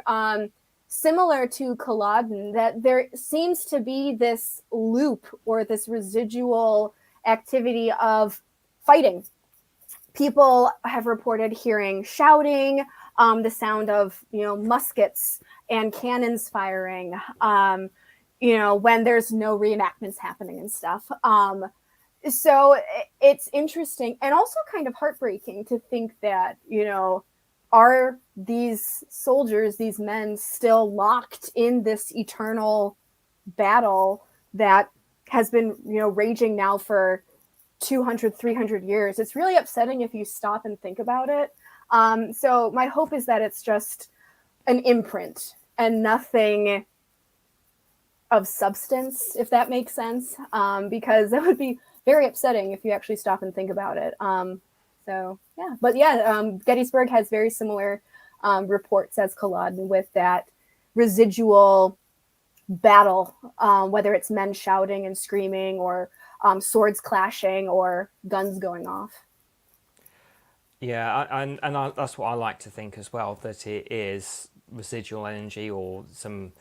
similar to Culloden, that there seems to be this loop or this residual activity of fighting. People have reported hearing shouting, the sound of, muskets and cannons firing, when there's no reenactments happening and stuff. So it's interesting and also kind of heartbreaking to think that, are these soldiers, these men, still locked in this eternal battle that has been, raging now for 200, 300 years? It's really upsetting if you stop and think about it. So my hope is that it's just an imprint and nothing of substance, if that makes sense, because that would be very upsetting if you actually stop and think about it. Gettysburg has very similar reports as Culloden, with that residual battle, whether it's men shouting and screaming or swords clashing or guns going off.
Yeah, and that's what I like to think as well, that it is residual energy, or some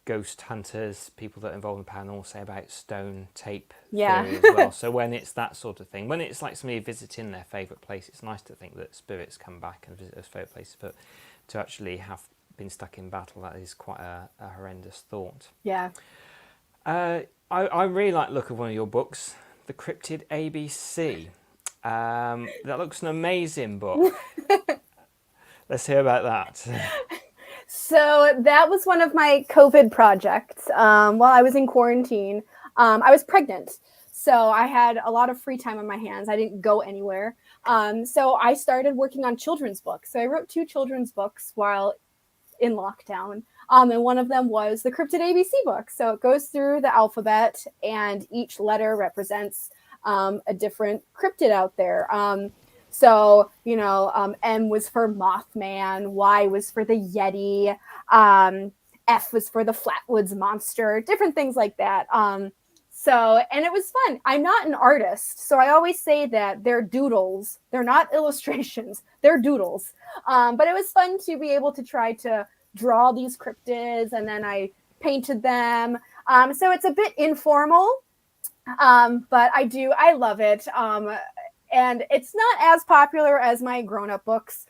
ghost hunters, people that are involved in paranormal, say about stone tape theory as well. So when it's that sort of thing, when it's like somebody visiting their favourite place, it's nice to think that spirits come back and visit those favourite places, but to actually have been stuck in battle, that is quite a horrendous thought.
Yeah.
I really like the look of one of your books, The Cryptid ABC. That looks an amazing book. Let's hear about that.
So that was one of my COVID projects. While I was in quarantine, I was pregnant. So I had a lot of free time on my hands. I didn't go anywhere. So I started working on children's books. So I wrote 2 children's books while in lockdown. And one of them was the Cryptid ABC book. So it goes through the alphabet, and each letter represents a different cryptid out there. So, M was for Mothman, Y was for the Yeti, F was for the Flatwoods Monster, different things like that. And it was fun. I'm not an artist, so I always say that they're doodles. They're not illustrations, they're doodles. But it was fun to be able to try to draw these cryptids, and then I painted them. So it's a bit informal, but I love it. And it's not as popular as my grown-up books,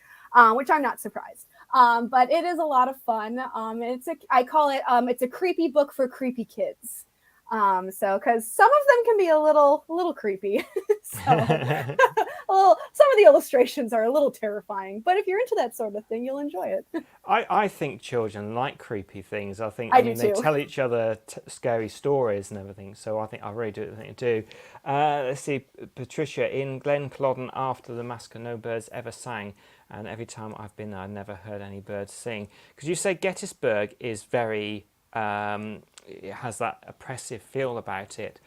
which I'm not surprised. But it is a lot of fun. I call it, it's a creepy book for creepy kids. Because some of them can be a little creepy. Some of the illustrations are a little terrifying. But if you're into that sort of thing, you'll enjoy it.
I think children like creepy things. I mean, they tell each other scary stories and everything. So I really do. Let's see, Patricia, in Glen Culloden, after the massacre, no birds ever sang. And every time I've been there, I've never heard any birds sing. Because you say Gettysburg is very... it has that oppressive feel about it.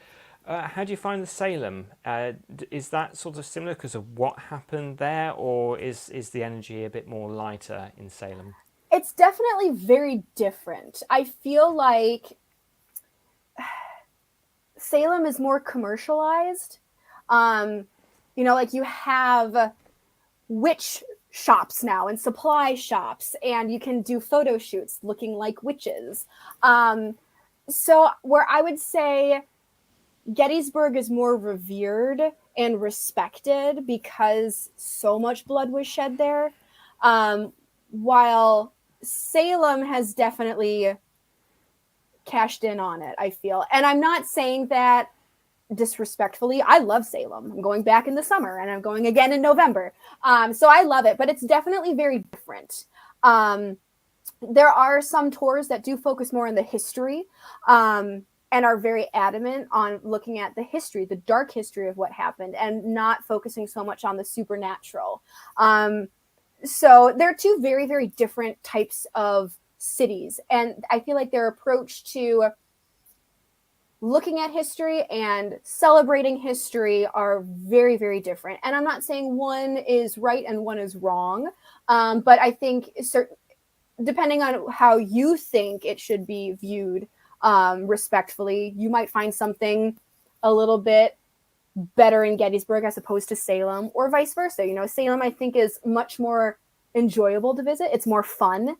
How do you find the Salem? Is that sort of similar because of what happened there, or is the energy a bit more lighter in Salem?
It's definitely very different. I feel like Salem is more commercialized. Like you have witch shops now and supply shops, and you can do photo shoots looking like witches. So where I would say Gettysburg is more revered and respected because so much blood was shed there, while Salem has definitely cashed in on it, I feel. And I'm not saying that disrespectfully. I love Salem. I'm going back in the summer and I'm going again in November. So I love it, but it's definitely very different. There are some tours that do focus more on the history and are very adamant on looking at the history, the dark history of what happened, and not focusing so much on the supernatural. So they're two very, very different types of cities. And I feel like their approach to looking at history and celebrating history are very, very different. And I'm not saying one is right and one is wrong, but I think depending on how you think it should be viewed respectfully, you might find something a little bit better in Gettysburg as opposed to Salem, or vice versa. You know, Salem, I think, is much more enjoyable to visit. It's more fun.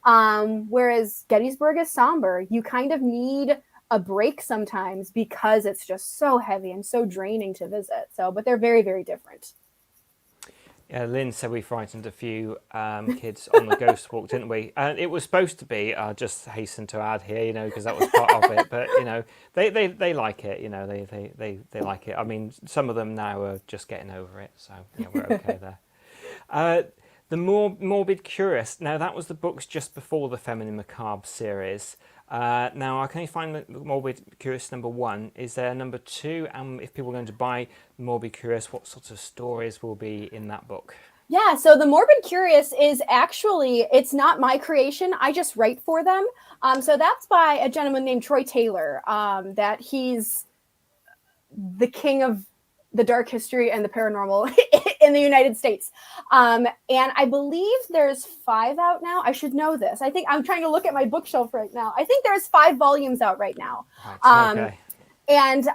Whereas Gettysburg is somber. You kind of need a break sometimes because it's just so heavy and so draining to visit. So, but they're very, very different.
Yeah, Lynn said we frightened a few kids on the ghost walk, didn't we? And it was supposed to be, just hasten to add here, you know, because that was part of it. But, you know, they like it, you know, they like it. I mean, some of them now are just getting over it. So, yeah, we're okay there. The Morbid Curious. Now, that was the books just before the Feminine Macabre series. Now, I can only find the Morbid Curious #1. Is there #2? And if people are going to buy Morbid Curious, what sorts of stories will be in that book?
Yeah, so the Morbid Curious is actually, it's not my creation. I just write for them. So that's by a gentleman named Troy Taylor, that he's the king of the dark history and the paranormal in the United States. And I believe there's 5 out now. I should know this. I think I'm trying to look at my bookshelf right now. I think there's 5 volumes out right now.
Okay.
And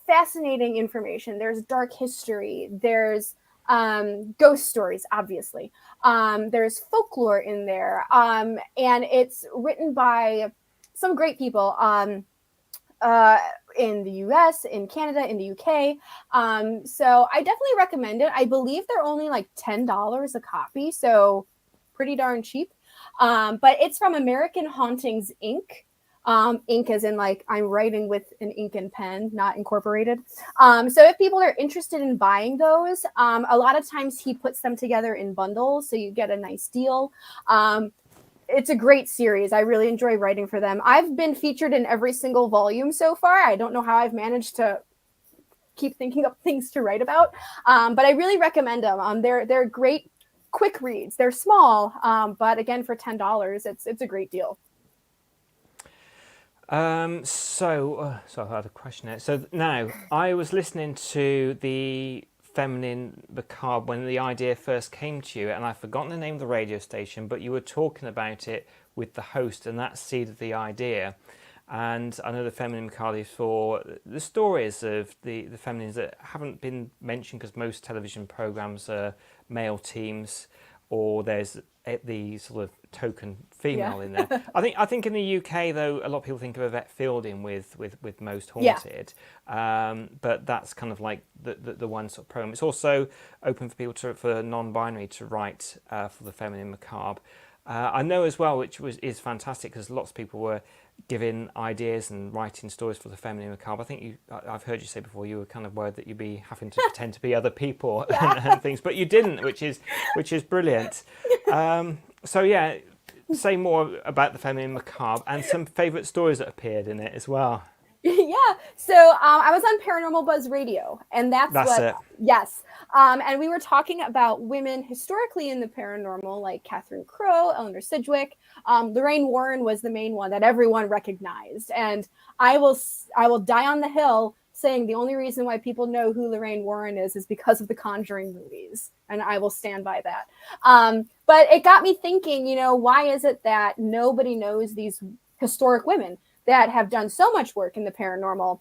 fascinating information. There's dark history. There's ghost stories, obviously. There's folklore in there. And it's written by some great people. In the US, in Canada, in the UK. So I definitely recommend it. I believe they're only like $10 a copy, so pretty darn cheap. But it's from American Hauntings, Inc. Ink as in like I'm writing with an ink and pen, not incorporated. So if people are interested in buying those, a lot of times he puts them together in bundles, so you get a nice deal. It's a great series. I really enjoy writing for them. I've been featured in every single volume so far. I don't know how I've managed to keep thinking up things to write about, but I really recommend them. They're great, quick reads. They're small, but again, for $10, it's a great deal.
So I had a question there. So now I was listening to the Feminine Macabre when the idea first came to you, and I've forgotten the name of the radio station, but you were talking about it with the host, and that seeded the idea. And I know the Feminine Macabre is for the stories of the feminines that haven't been mentioned, because most television programs are male teams, or there's the sort of token female in there. I think in the UK though, a lot of people think of Yvette Fielding with Most Haunted, but that's kind of like the one sort of program. It's also open for people for non-binary to write for the Feminine Macabre. I know as well, which is fantastic, because lots of people were giving ideas and writing stories for the Feminine Macabre. I think I've heard you say before you were kind of worried that you'd be having to pretend to be other people and things, but you didn't, which is brilliant. So yeah, say more about the Feminine Macabre and some favourite stories that appeared in it as well.
Yeah, so I was on Paranormal Buzz Radio, and that's what
it.
Yes, and we were talking about women historically in the paranormal, like Catherine Crowe, Eleanor Sidgwick. Lorraine Warren was the main one that everyone recognized, and I will die on the hill saying the only reason why people know who Lorraine Warren is because of the Conjuring movies, and I will stand by that. But it got me thinking, you know, why is it that nobody knows these historic women that have done so much work in the paranormal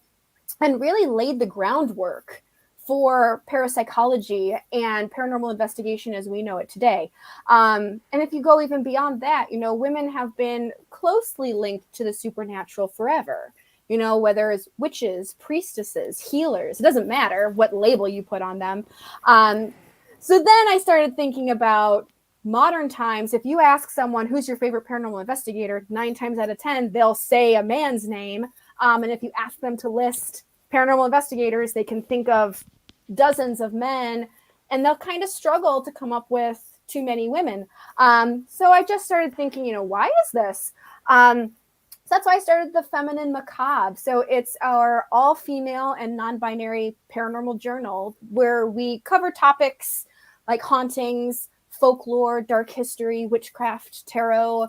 and really laid the groundwork for parapsychology and paranormal investigation as we know it today. And if you go even beyond that, you know, women have been closely linked to the supernatural forever. You know, whether it's witches, priestesses, healers, it doesn't matter what label you put on them. So then I started thinking about modern times, if you ask someone who's your favorite paranormal investigator, 9 times out of 10, they'll say a man's name. And if you ask them to list paranormal investigators, they can think of dozens of men, and they'll kind of struggle to come up with too many women. So I just started thinking, why is this? So that's why I started the Feminine Macabre. So it's our all-female and non-binary paranormal journal where we cover topics like hauntings, folklore, dark history, witchcraft, tarot,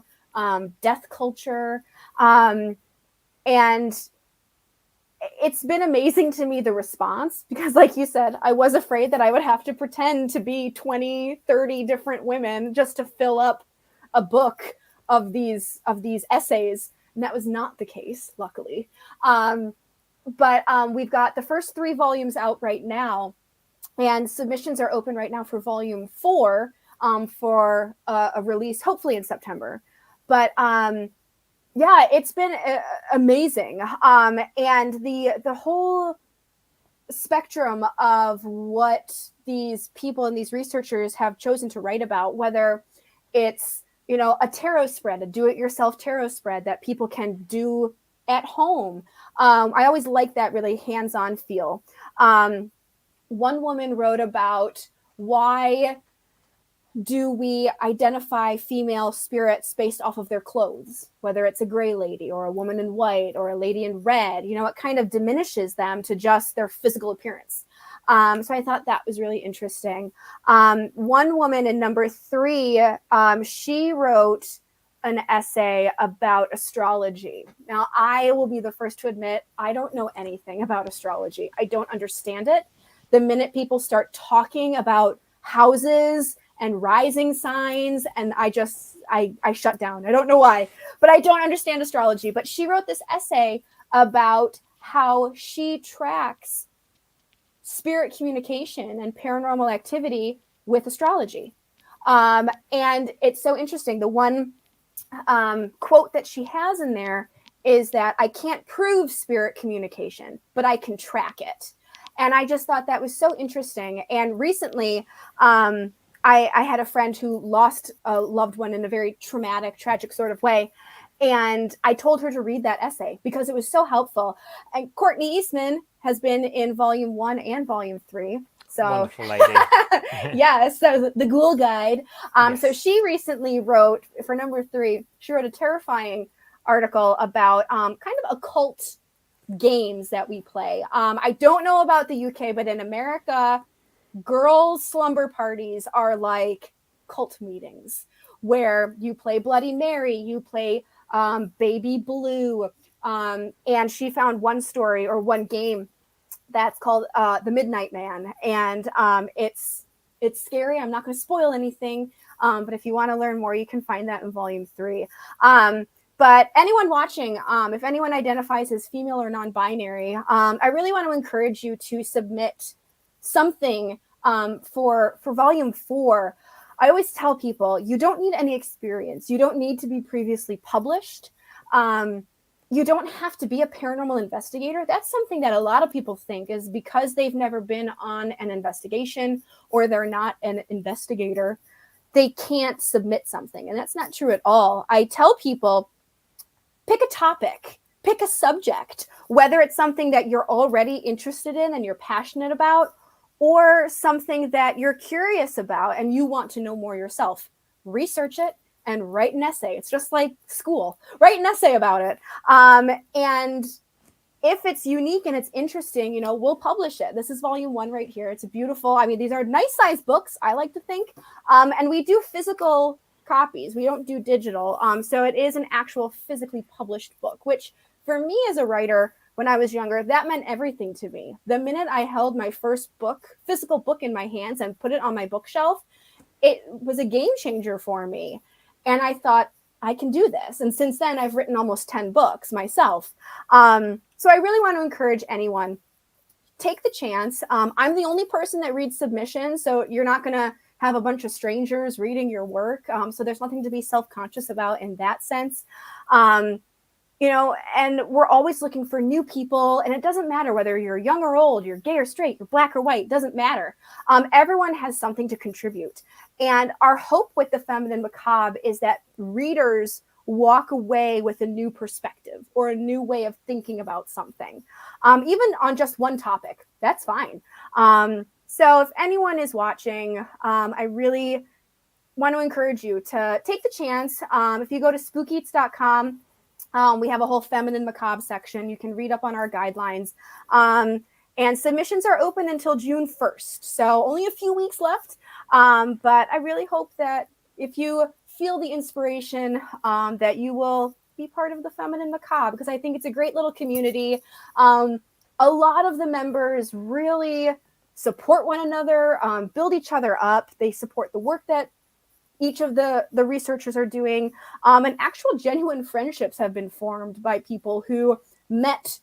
death culture. And it's been amazing to me, the response, because like you said, I was afraid that I would have to pretend to be 20, 30 different women just to fill up a book of these essays. And that was not the case, luckily. But we've got the first 3 volumes out right now, and submissions are open right now for volume 4 for a release, hopefully in September. But yeah, it's been amazing. And the whole spectrum of what these people and these researchers have chosen to write about, whether it's a tarot spread, a do-it-yourself tarot spread that people can do at home. I always like that really hands-on feel. One woman wrote about why do we identify female spirits based off of their clothes, whether it's a gray lady or a woman in white or a lady in red. it kind of diminishes them to just their physical appearance. So I thought that was really interesting. One woman in number 3, she wrote an essay about astrology. Now, I will be the first to admit, I don't know anything about astrology. I don't understand it. The minute people start talking about houses and rising signs, and I shut down. I don't know why, but I don't understand astrology. But she wrote this essay about how she tracks spirit communication and paranormal activity with astrology. And it's so interesting. The one quote that she has in there is that I can't prove spirit communication, but I can track it. And I just thought that was so interesting. And recently, I had a friend who lost a loved one in a very traumatic, tragic sort of way. And I told her to read that essay because it was so helpful. And Courtney Eastman has been in volume 1 and volume 3. So
wonderful lady.
Yes, so the Ghoul Guide.
Yes.
So she recently wrote, for number 3, she wrote a terrifying article about kind of occult games that we play. I don't know about the UK, but in America, girls' slumber parties are like cult meetings where you play Bloody Mary, you play Baby Blue. And she found one story or one game that's called The Midnight Man. And it's scary. I'm not going to spoil anything. But if you want to learn more, you can find that in volume 3. But anyone watching, if anyone identifies as female or non-binary, I really want to encourage you to submit something for volume 4. I always tell people, you don't need any experience. You don't need to be previously published. You don't have to be a paranormal investigator. That's something that a lot of people think is because they've never been on an investigation or they're not an investigator, they can't submit something. And that's not true at all. I tell people, pick a topic, pick a subject, whether it's something that you're already interested in and you're passionate about, or something that you're curious about and you want to know more yourself. Research it and write an essay. It's just like school. Write an essay about it. And if it's unique and it's interesting, we'll publish it. This is volume 1 right here. It's beautiful. I mean, these are nice sized books, I like to think. And we do physical copies. We don't do digital. So it is an actual physically published book, which for me as a writer, when I was younger, that meant everything to me. The minute I held my first physical book in my hands and put it on my bookshelf, it was a game changer for me. And I thought, I can do this. And since then, I've written almost 10 books myself. So I really want to encourage anyone, take the chance. I'm the only person that reads submissions, so you're not going to have a bunch of strangers reading your work. So there's nothing to be self-conscious about in that sense. and we're always looking for new people. And it doesn't matter whether you're young or old, you're gay or straight, you're black or white, doesn't matter. Everyone has something to contribute. And our hope with the Feminine Macabre is that readers walk away with a new perspective or a new way of thinking about something, even on just one topic. That's fine. So if anyone is watching, I really want to encourage you to take the chance. If you go to Spook-Eats.com, we have a whole Feminine Macabre section. You can read up on our guidelines. And submissions are open until June 1st. So only a few weeks left. But I really hope that if you feel the inspiration, that you will be part of the Feminine Macabre, because I think it's a great little community. A lot of the members really support one another, build each other up. They support the work that each of the researchers are doing. And actual genuine friendships have been formed by people who met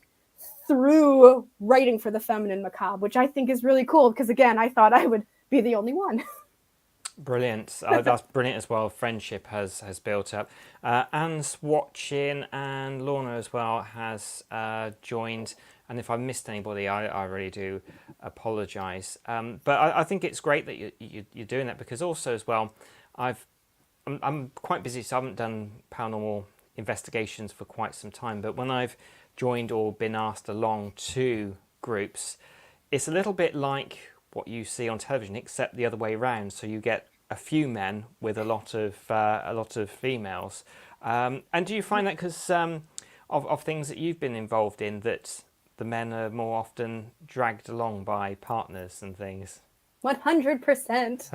through writing for the Feminine Macabre, which I think is really cool, because again, I thought I would be the only one.
Brilliant. That's brilliant as well. Friendship has built up. Anne's watching, and Lorna as well has joined. And if I missed anybody, I really do apologise. But I think it's great that you're doing that, because also as well, I'm quite busy, so I haven't done paranormal investigations for quite some time. But when I've joined or been asked along to groups, it's a little bit like what you see on television, except the other way around. So you get a few men with a lot of females. And do you find that because of things that you've been involved in, that the men are more often dragged along by partners and things?
100%.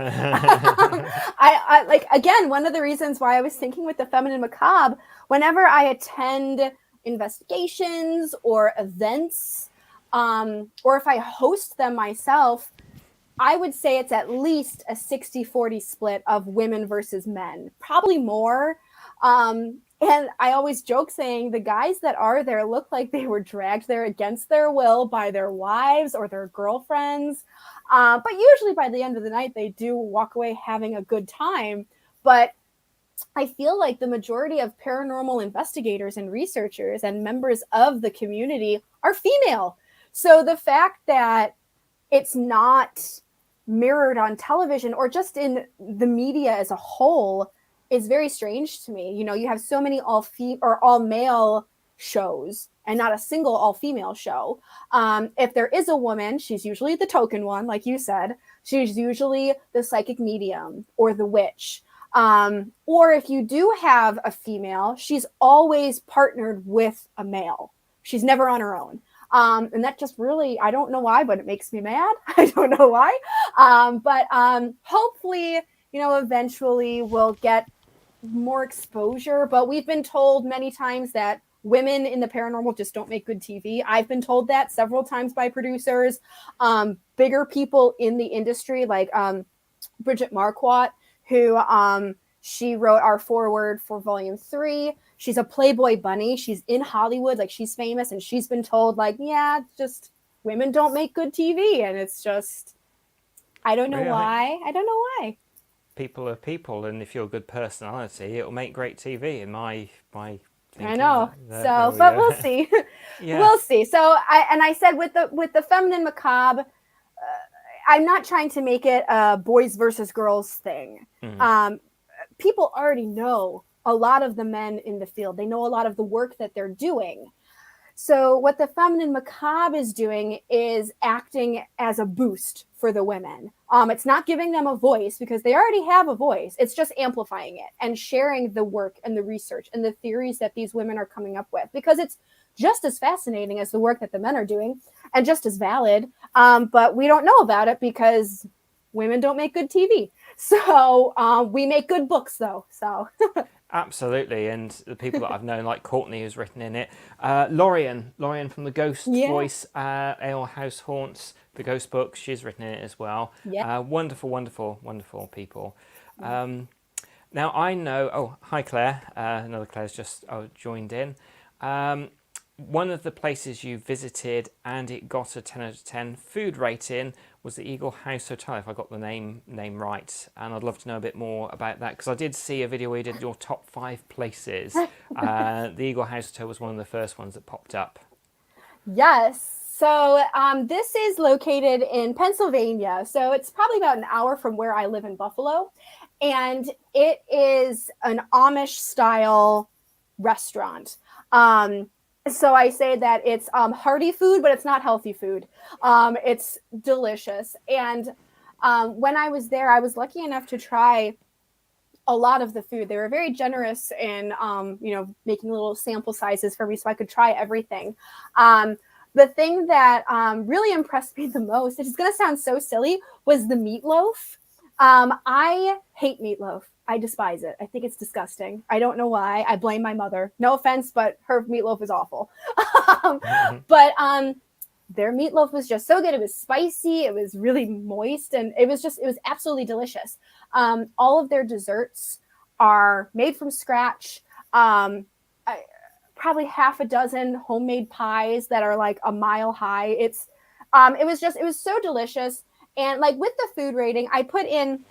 I like, again, one of the reasons why I was thinking with the Feminine Macabre, whenever I attend investigations or events, or if I host them myself, I would say it's at least a 60-40 split of women versus men, probably more. And I always joke saying the guys that are there look like they were dragged there against their will by their wives or their girlfriends. But usually by the end of the night, they do walk away having a good time. But I feel like the majority of paranormal investigators and researchers and members of the community are female. So the fact that it's not mirrored on television or just in the media as a whole is very strange to me. You have so many all male shows and not a single all female show. If there is a woman, she's usually the token one, like you said. She's usually the psychic medium or the witch. Or if you do have a female, she's always partnered with a male. She's never on her own. And that just really, I don't know why, but it makes me mad. I don't know why. But hopefully, eventually we'll get more exposure. But we've been told many times that women in the paranormal just don't make good TV. I've been told that several times by producers. Bigger people in the industry, like Bridget Marquardt, who she wrote our foreword for Volume 3. She's a Playboy bunny. She's in Hollywood, like she's famous, and she's been told, like, yeah, just women don't make good TV, and it's just, I don't know why. I don't know why.
People are people, and if you're a good personality, it'll make great TV. In my thinking.
I know. But we'll see. Yeah. We'll see. So I said with the Feminine Macabre, I'm not trying to make it a boys versus girls thing. People already know a lot of the men in the field. They know a lot of the work that they're doing. So what the Feminine Macabre is doing is acting as a boost for the women. It's not giving them a voice because they already have a voice. It's just amplifying it and sharing the work and the research and the theories that these women are coming up with, because it's just as fascinating as the work that the men are doing and just as valid. But we don't know about it because women don't make good TV. So we make good books, though. So
absolutely, and the people that I've known, like Courtney, who's written in it, Lorian from the Ghost Voice, Ale House Haunts, the Ghost books, she's written in it as well. Wonderful, wonderful, wonderful people. Now I know. Oh, hi Claire. Another Claire's just joined in. one of the places you visited and it got a 10 out of 10 food rating was the Eagle House Hotel, if I got the name right. And I'd love to know a bit more about that, because I did see a video where you did your top 5 places. The Eagle House Hotel was one of the first ones that popped up.
Yes. So this is located in Pennsylvania. So it's probably about an hour from where I live in Buffalo. And it is an Amish style restaurant. So I say that it's hearty food, but it's not healthy food. It's delicious. And when I was there, I was lucky enough to try a lot of the food. They were very generous in, making little sample sizes for me so I could try everything. The thing that really impressed me the most, it's going to sound so silly, was the meatloaf. I hate meatloaf. I despise it. I think it's disgusting. I don't know why. I blame my mother. No offense, but her meatloaf is awful. But their meatloaf was just so good. It was spicy. It was really moist. And it was absolutely delicious. All of their desserts are made from scratch. Probably half a dozen homemade pies that are like a mile high. It was so delicious. And like with the food rating, I put in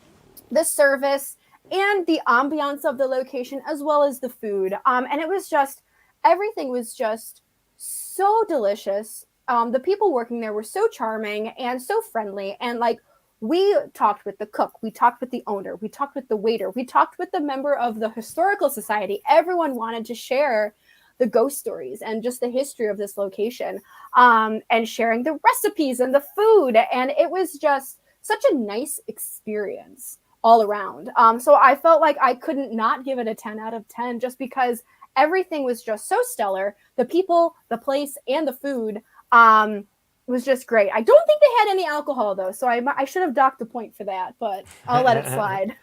the service and the ambiance of the location as well as the food. And it was just, everything was just so delicious. The people working there were so charming and so friendly. And like, we talked with the cook, we talked with the owner, we talked with the waiter, we talked with the member of the historical society. Everyone wanted to share the ghost stories and just the history of this location, and sharing the recipes and the food. And it was just such a nice experience all around. So I felt like I couldn't not give it a 10 out of 10 just because everything was just so stellar. The people, the place, and the food was just great. I don't think they had any alcohol though, so I should have docked a point for that, but I'll let it slide.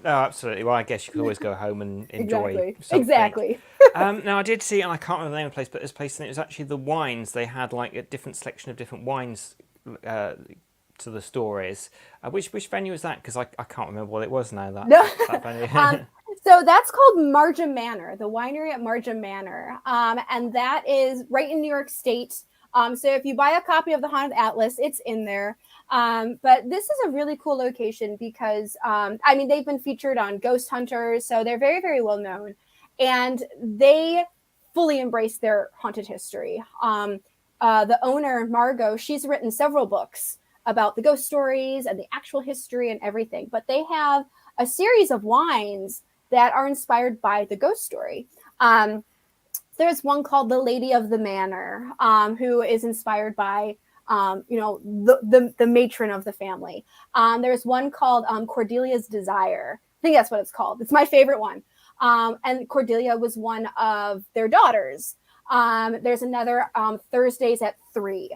No, absolutely. Well, I guess you could always go home and enjoy something.
Exactly.
Now, I did see, and I can't remember the name of the place, but this place, and it was actually the wines. They had like a different selection of different wines to the stories. Which venue was that? Because I can't remember what it was now. That venue.
So that's called Margam Manor, the winery at Margam Manor. And that is right in New York State. So if you buy a copy of the Haunted Atlas, it's in there. But this is a really cool location because, they've been featured on Ghost Hunters, so they're very, very well known. And they fully embrace their haunted history. The owner, Margot, she's written several books about the ghost stories and the actual history and everything. But they have a series of wines that are inspired by the ghost story. There's one called The Lady of the Manor, who is inspired by, the matron of the family. There's one called Cordelia's Desire. I think that's what it's called. It's my favorite one. And Cordelia was one of their daughters. There's another Thursdays at 3.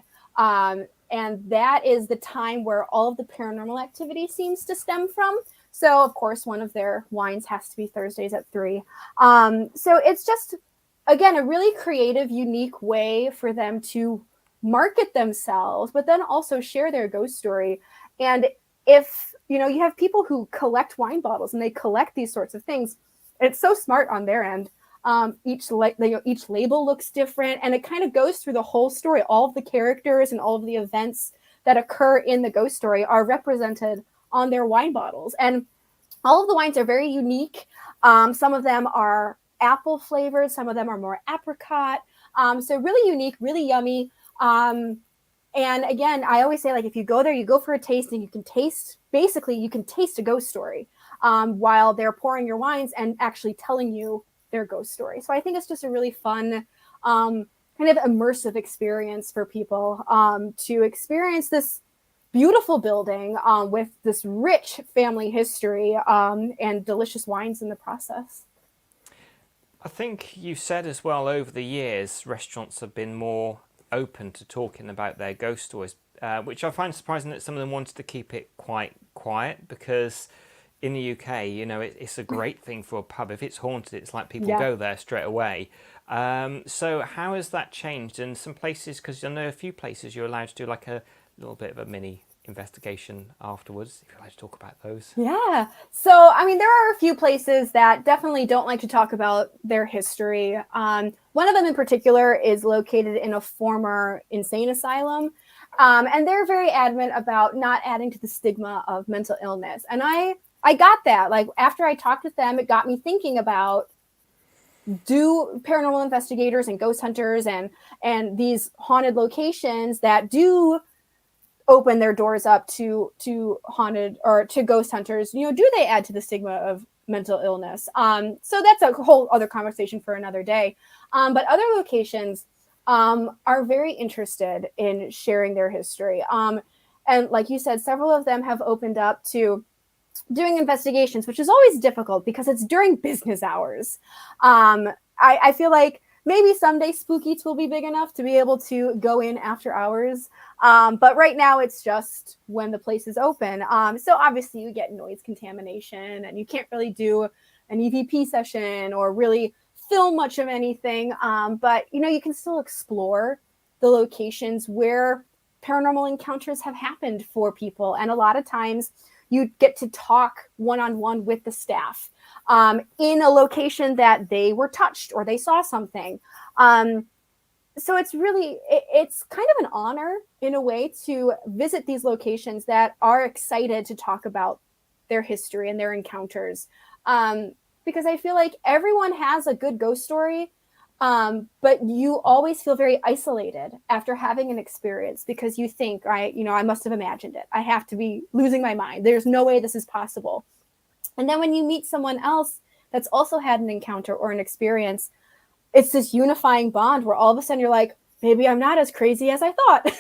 And that is the time where all of the paranormal activity seems to stem from. So, of course, one of their wines has to be Thursdays at 3. So it's just, again, a really creative, unique way for them to market themselves, but then also share their ghost story. And if, you have people who collect wine bottles and they collect these sorts of things, it's so smart on their end. Each label looks different, and it kind of goes through the whole story. All of the characters and all of the events that occur in the ghost story are represented on their wine bottles. And all of the wines are very unique. Some of them are apple flavored, some of them are more apricot. So really unique, really yummy. And again, I always say, like, if you go there, you go for a tasting, you can taste a ghost story while they're pouring your wines and actually telling you their ghost story. So I think it's just a really fun, kind of immersive experience for people to experience this beautiful building with this rich family history and delicious wines in the process.
I think you said as well, over the years, restaurants have been more open to talking about their ghost stories, which I find surprising that some of them wanted to keep it quite quiet, because in the UK, it's a great thing for a pub. If it's haunted, it's like people go there straight away. So how has that changed? And some places, because I know a few places you're allowed to do like a little bit of a mini investigation afterwards, if you'd like to talk about those.
Yeah. So, I mean, there are a few places that definitely don't like to talk about their history. One of them in particular is located in a former insane asylum. And they're very adamant about not adding to the stigma of mental illness. And I got that. Like, after I talked with them, it got me thinking about, do paranormal investigators and ghost hunters and these haunted locations that do open their doors up to haunted or to ghost hunters, do they add to the stigma of mental illness? So that's a whole other conversation for another day. But other locations are very interested in sharing their history. And like you said, several of them have opened up to doing investigations, which is always difficult because it's during business hours. I feel like maybe someday Spook-Eats will be big enough to be able to go in after hours. But right now it's just when the place is open. So obviously you get noise contamination and you can't really do an EVP session or really film much of anything. But, you can still explore the locations where paranormal encounters have happened for people. And a lot of times you get to talk one-on-one with the staff in a location that they were touched or they saw something. So it's kind of an honor in a way to visit these locations that are excited to talk about their history and their encounters. Because I feel like everyone has a good ghost story, but you always feel very isolated after having an experience because you think, I must have imagined it. I have to be losing my mind. There's no way this is possible. And then when you meet someone else that's also had an encounter or an experience, it's this unifying bond where all of a sudden you're like, maybe I'm not as crazy as I thought.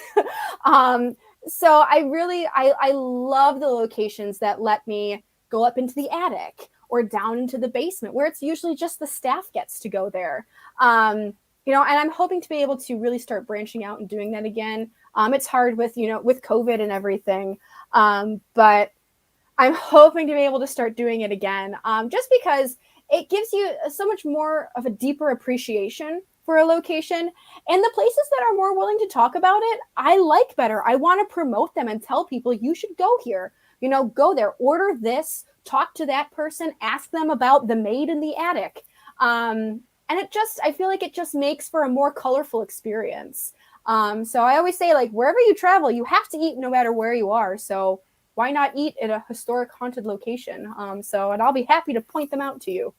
So I love the locations that let me go up into the attic or down into the basement where it's usually just the staff gets to go there. And I'm hoping to be able to really start branching out and doing that again. It's hard with COVID and everything. But I'm hoping to be able to start doing it again, just because it gives you so much more of a deeper appreciation for a location. And the places that are more willing to talk about it, I like better. I want to promote them and tell people you should go here. Go there, order this, talk to that person, ask them about the maid in the attic. And I feel like it just makes for a more colorful experience. So I always say, like, wherever you travel, you have to eat no matter where you are. So why not eat at a historic haunted location? And I'll be happy to point them out to you.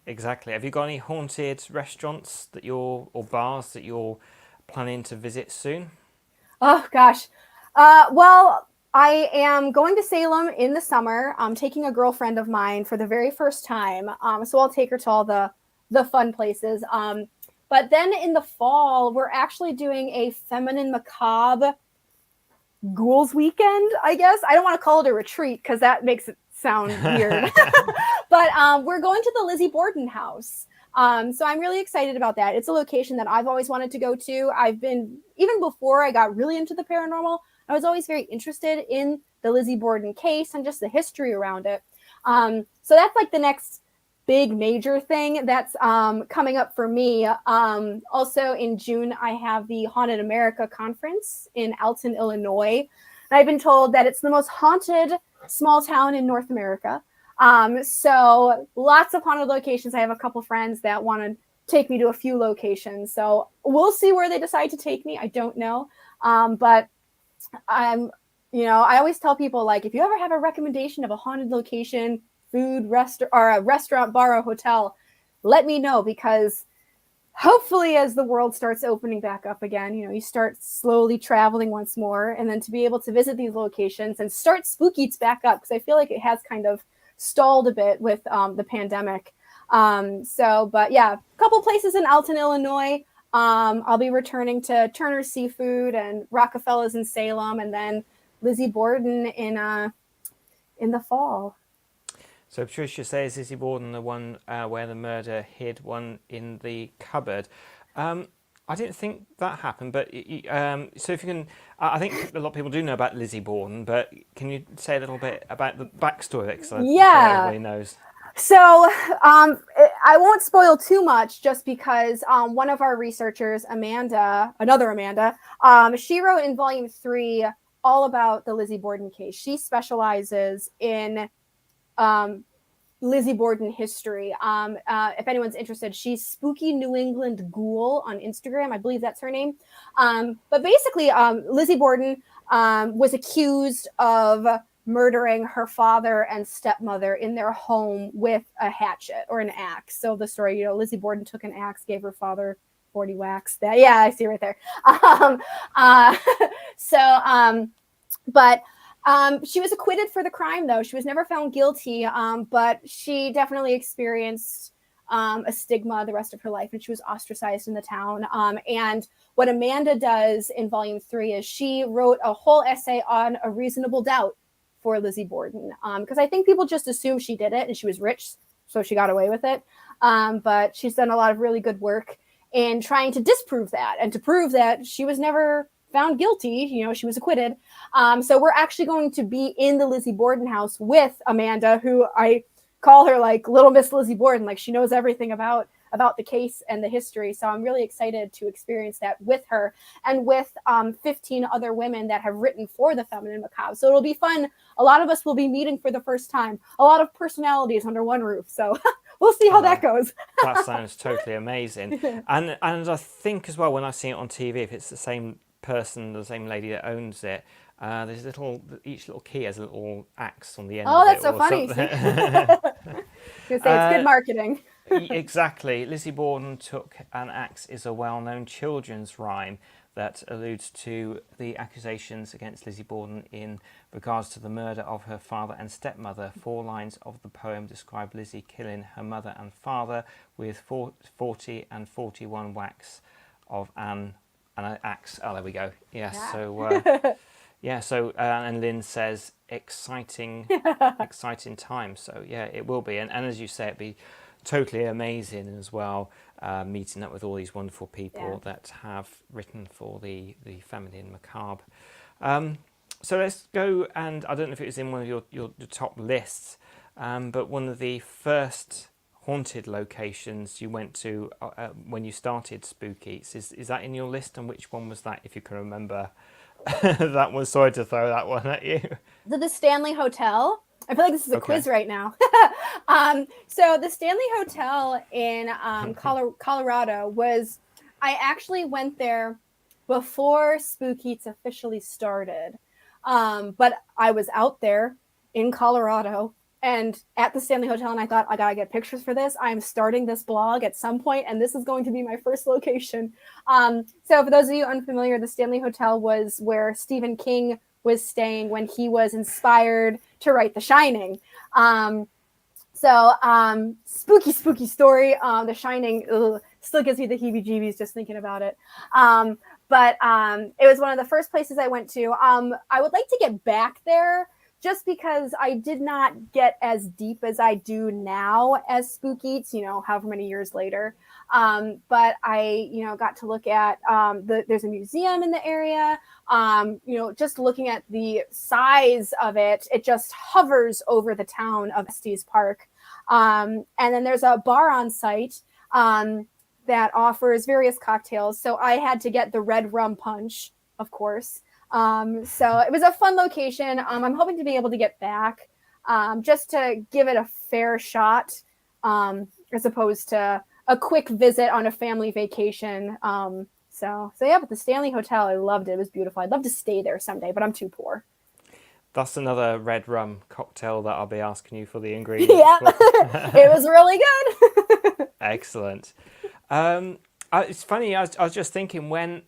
Exactly. Have you got any haunted restaurants or bars that you're planning to visit soon?
Oh, gosh. Well, I am going to Salem in the summer. I'm taking a girlfriend of mine for the very first time. So I'll take her to all the fun places. But then in the fall, we're actually doing a Feminine Macabre Ghouls Weekend, I guess. I don't want to call it a retreat because that makes it sound weird. But we're going to the Lizzie Borden house. So I'm really excited about that. It's a location that I've always wanted to go to. Even before I got really into the paranormal, I was always very interested in the Lizzie Borden case and just the history around it. So that's like the next big major thing that's coming up for me. Also in June, I have the Haunted America conference in Alton, Illinois. And I've been told that it's the most haunted small town in North America. So lots of haunted locations. I have a couple friends that want to take me to a few locations. So we'll see where they decide to take me. I don't know. But I always tell people, like, if you ever have a recommendation of a haunted location, food, or a restaurant, bar, or hotel, let me know, because hopefully as the world starts opening back up again, you start slowly traveling once more, and then to be able to visit these locations and start Spook-Eats back up, because I feel like it has kind of stalled a bit with the pandemic. But yeah, a couple places in Alton, Illinois. I'll be returning to Turner's Seafood and Rockefeller's in Salem, and then Lizzie Borden in the fall.
So Patricia says, Lizzie Borden, the one where the murder hid one in the cupboard. I didn't think that happened, but so if you can, I think a lot of people do know about Lizzie Borden, but can you say a little bit about the backstory? Because everybody knows.
So I won't spoil too much, just because one of our researchers, another Amanda, she wrote in volume 3 all about the Lizzie Borden case. She specializes in Lizzie Borden history. If anyone's interested, she's Spooky New England Ghoul on Instagram. I believe that's her name. But basically, Lizzie Borden was accused of murdering her father and stepmother in their home with a hatchet or an axe. So the story, Lizzie Borden took an axe, gave her father 40 whacks. Yeah, I see right there. But she was acquitted for the crime, though. She was never found guilty, but she definitely experienced a stigma the rest of her life, and she was ostracized in the town. And what Amanda does in Volume 3 is she wrote a whole essay on a reasonable doubt for Lizzie Borden, because I think people just assume she did it and she was rich, so she got away with it. But she's done a lot of really good work in trying to disprove that and to prove that she was never found guilty. She was acquitted. So we're actually going to be in the Lizzie Borden house with Amanda, who I call her like Little Miss Lizzie Borden. Like, she knows everything about the case and the history. So I'm really excited to experience that with her and with 15 other women that have written for the Feminine Macabre. So it'll be fun. A lot of us will be meeting for the first time. A lot of personalities under one roof. So we'll see how that goes.
That sounds totally amazing. And I think as well, when I see it on TV, if it's the same person, the same lady that owns it, there's each little key has a little axe on the end.
Oh,
of
that's
it
so funny. It's good marketing.
Exactly. Lizzie Borden took an axe is a well-known children's rhyme that alludes to the accusations against Lizzie Borden in regards to the murder of her father and stepmother. 4 lines of the poem describe Lizzie killing her mother and father with 40 and 41 whacks of an axe. Oh, there we go. Yes. Yeah. So and Lynn says exciting time. So yeah, it will be. And as you say, it'd be totally amazing as well, meeting up with all these wonderful people that have written for the Feminine Macabre. So let's go, and I don't know if it was in one of your top lists, but one of the first haunted locations you went to when you started Spook-Eats, is that in your list, and which one was that, if you can remember? That one. Sorry to throw that one at you.
The Stanley Hotel. I feel like this is a quiz right now. So the Stanley Hotel in Colorado I actually went there before Spook-Eats officially started. But I was out there in Colorado and at the Stanley Hotel, and I thought, I gotta get pictures for this. I'm starting this blog at some point, and this is going to be my first location. So for those of you unfamiliar, the Stanley Hotel was where Stephen King was staying when he was inspired to write The Shining. Spooky story. The Shining still gives me the heebie-jeebies just thinking about it. But it was one of the first places I went to. I would like to get back there just because I did not get as deep as I do now as Spook-Eats, however many years later. But I, got to look at, there's a museum in the area. Just looking at the size of it, it just hovers over the town of Estes Park. And then there's a bar on site that offers various cocktails. So I had to get the red rum punch, of course. So it was a fun location. I'm hoping to be able to get back just to give it a fair shot, as opposed to a quick visit on a family vacation. So yeah, but the Stanley Hotel, I loved it. It was beautiful. I'd love to stay there someday, but I'm too poor.
That's another red rum cocktail that I'll be asking you for the ingredients.
Yeah, it was really good.
Excellent. It's funny, I was just thinking when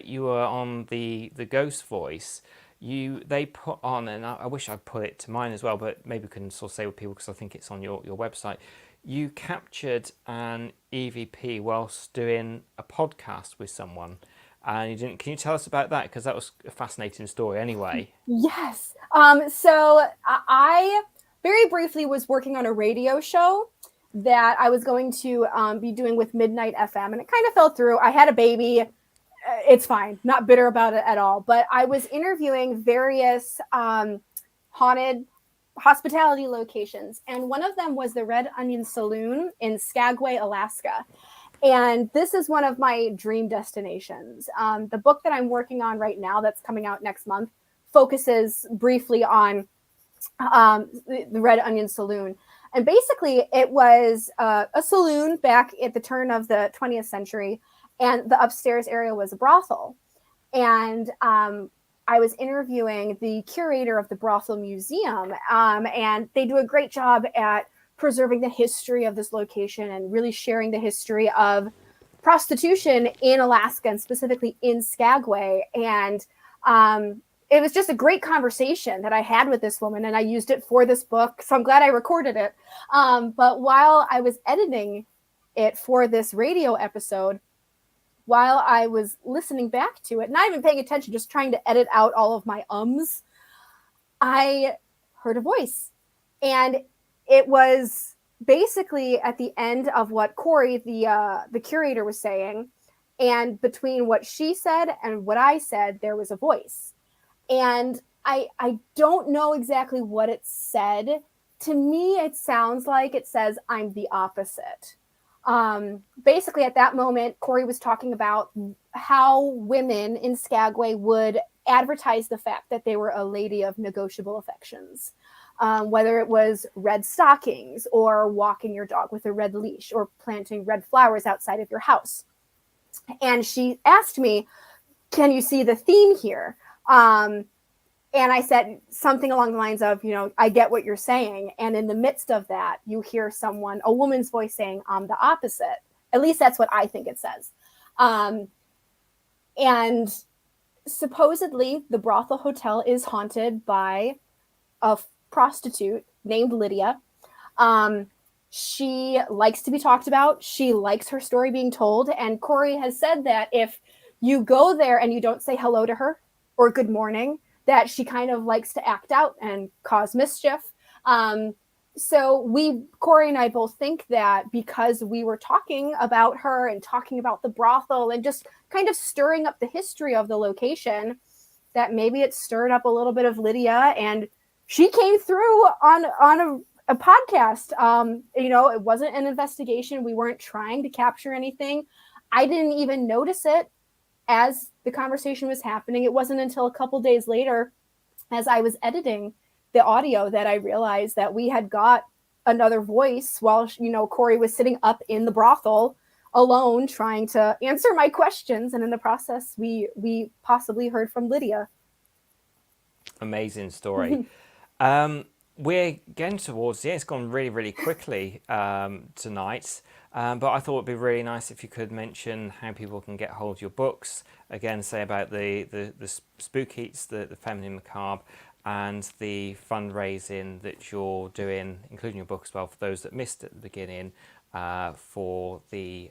you were on the Ghost Voice, they put on, and I wish I'd put it to mine as well, but maybe we can sort of say with people because I think it's on your website. You captured an EVP whilst doing a podcast with someone, and you didn't. Can you tell us about that? Because that was a fascinating story anyway.
Yes. So I very briefly was working on a radio show that I was going to be doing with Midnight FM, and it kind of fell through. I had a baby. It's fine. Not bitter about it at all. But I was interviewing various haunted hospitality locations, and one of them was the Red Onion Saloon in Skagway, Alaska. And this is one of my dream destinations. The book that I'm working on right now that's coming out next month focuses briefly on the Red Onion Saloon. And basically, it was a saloon back at the turn of the 20th century, and the upstairs area was a brothel. And I was interviewing the curator of the brothel museum, and they do a great job at preserving the history of this location and really sharing the history of prostitution in Alaska and specifically in Skagway. And it was just a great conversation that I had with this woman, and I used it for this book. So I'm glad I recorded it. But while I was editing it for this radio episode, while I was listening back to it, not even paying attention, just trying to edit out all of my ums, I heard a voice. And it was basically at the end of what Corey, the curator, was saying. And between what she said and what I said, there was a voice. And I don't know exactly what it said. To me, it sounds like it says, I'm the opposite. Basically, at that moment, Corey was talking about how women in Skagway would advertise the fact that they were a lady of negotiable affections. Whether it was red stockings or walking your dog with a red leash or planting red flowers outside of your house. And she asked me, can you see the theme here? And I said something along the lines of, I get what you're saying. And in the midst of that, you hear a woman's voice saying, I'm the opposite. At least that's what I think it says. And supposedly the brothel hotel is haunted by a prostitute named Lydia. She likes to be talked about. She likes her story being told. And Corey has said that if you go there and you don't say hello to her or good morning, that she kind of likes to act out and cause mischief. So Corey and I both think that because we were talking about her and talking about the brothel and just kind of stirring up the history of the location, that maybe it stirred up a little bit of Lydia, and she came through on a podcast. It wasn't an investigation. We weren't trying to capture anything. I didn't even notice it as the conversation was happening. It wasn't until a couple days later, as I was editing the audio, that I realized that we had got another voice while, Corey was sitting up in the brothel alone trying to answer my questions. And in the process, we possibly heard from Lydia.
Amazing story. We're getting towards the end. It's gone really, really quickly tonight. But I thought it'd be really nice if you could mention how people can get hold of your books. Again, say about the Spook-Eats, the Feminine Macabre, and the fundraising that you're doing, including your book as well, for those that missed at the beginning, for the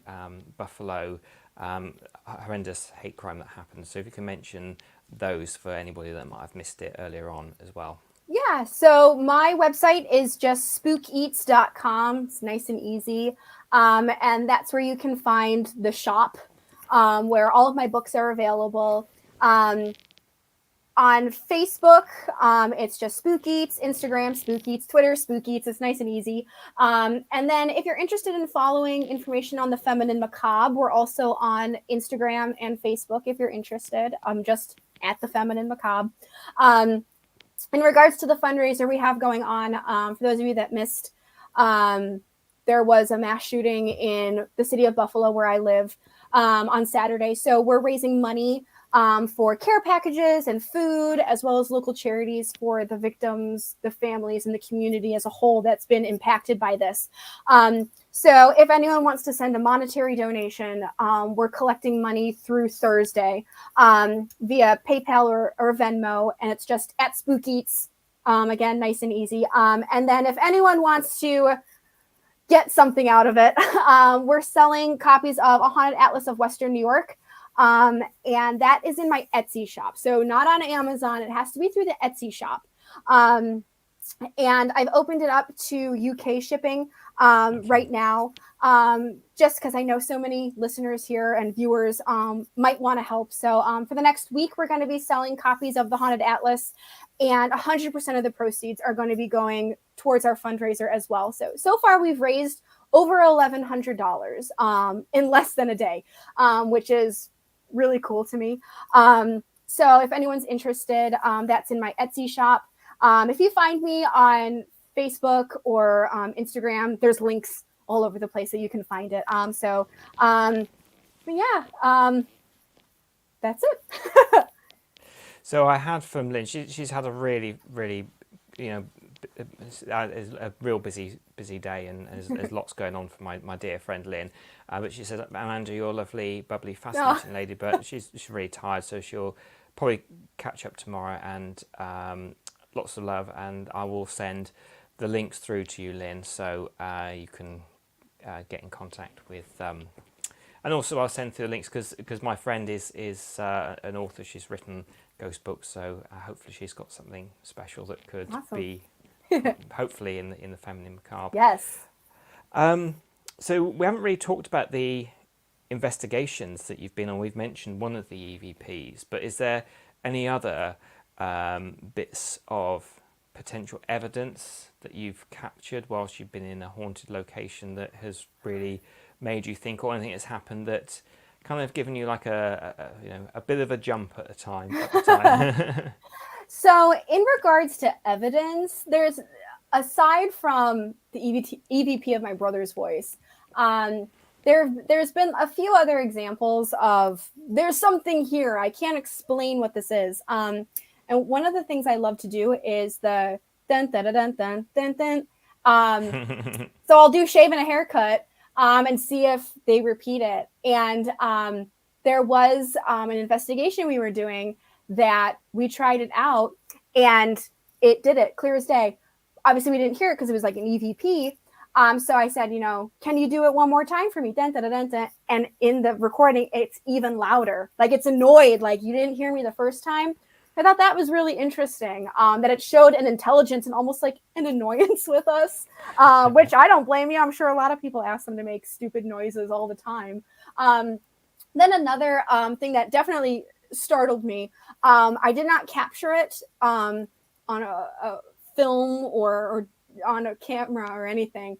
Buffalo horrendous hate crime that happened. So if you can mention those for anybody that might have missed it earlier on as well.
Yeah, so my website is just Spook-Eats.com. It's nice and easy. And that's where you can find the shop where all of my books are available. On Facebook, it's just Spook-Eats, Instagram, Spook-Eats, Twitter, Spook-Eats. It's nice and easy. And then if you're interested in following information on the Feminine Macabre, we're also on Instagram and Facebook if you're interested. Just at the Feminine Macabre. In regards to the fundraiser we have going on, for those of you that missed, there was a mass shooting in the city of Buffalo where I live on Saturday. So we're raising money for care packages and food, as well as local charities for the victims, the families, and the community as a whole that's been impacted by this. So if anyone wants to send a monetary donation, we're collecting money through Thursday via PayPal or Venmo, and it's just at Spook-Eats. Again, nice and easy. And then if anyone wants to get something out of it, we're selling copies of A Haunted Atlas of Western New York. And that is in my Etsy shop. So not on Amazon. It has to be through the Etsy shop. And I've opened it up to UK shipping right now, just because I know so many listeners here and viewers might want to help. So for the next week, we're going to be selling copies of the Haunted Atlas, and 100% of the proceeds are going to be going towards our fundraiser as well. So far, we've raised over $1,100 in less than a day, which is really cool to me. So if anyone's interested, that's in my Etsy shop. If you find me on Facebook or Instagram, there's links all over the place that you can find it. But yeah, that's it.
So I had from Lynn, she's had a really, really, a real busy day, and there's lots going on for my dear friend Lynn. But she said, Amanda, you're a lovely, bubbly, fascinating lady, but she's really tired, so she'll probably catch up tomorrow, and lots of love, and I will send the links through to you, Lynn, so you can get in contact with and also I'll send through the links because my friend is an author. She's written ghost books, so hopefully she's got something special that could be hopefully in the Feminine Macabre.
Yes.
So we haven't really talked about the investigations that you've been on. We've mentioned one of the EVPs, but is there any other bits of potential evidence that you've captured whilst you've been in a haunted location that has really made you think, or anything that's happened that kind of given you like a bit of a jump at the time?
So in regards to evidence, there's, aside from the EVP of my brother's voice, there's been a few other examples of there's something here. I can't explain what this is. And one of the things I love to do is the dun dun dun dun dun dun. So I'll do shave and a haircut and see if they repeat it. And there was an investigation we were doing that we tried it out, and it did it clear as day. Obviously, we didn't hear it because it was like an EVP. So I said, can you do it one more time for me? Dun, dun, dun, dun, dun. And in the recording, it's even louder. Like, it's annoyed. Like, you didn't hear me the first time. I thought that was really interesting, that it showed an intelligence and almost like an annoyance with us, which I don't blame you. I'm sure a lot of people ask them to make stupid noises all the time. Then another thing that definitely startled me, I did not capture it on a film or on a camera or anything,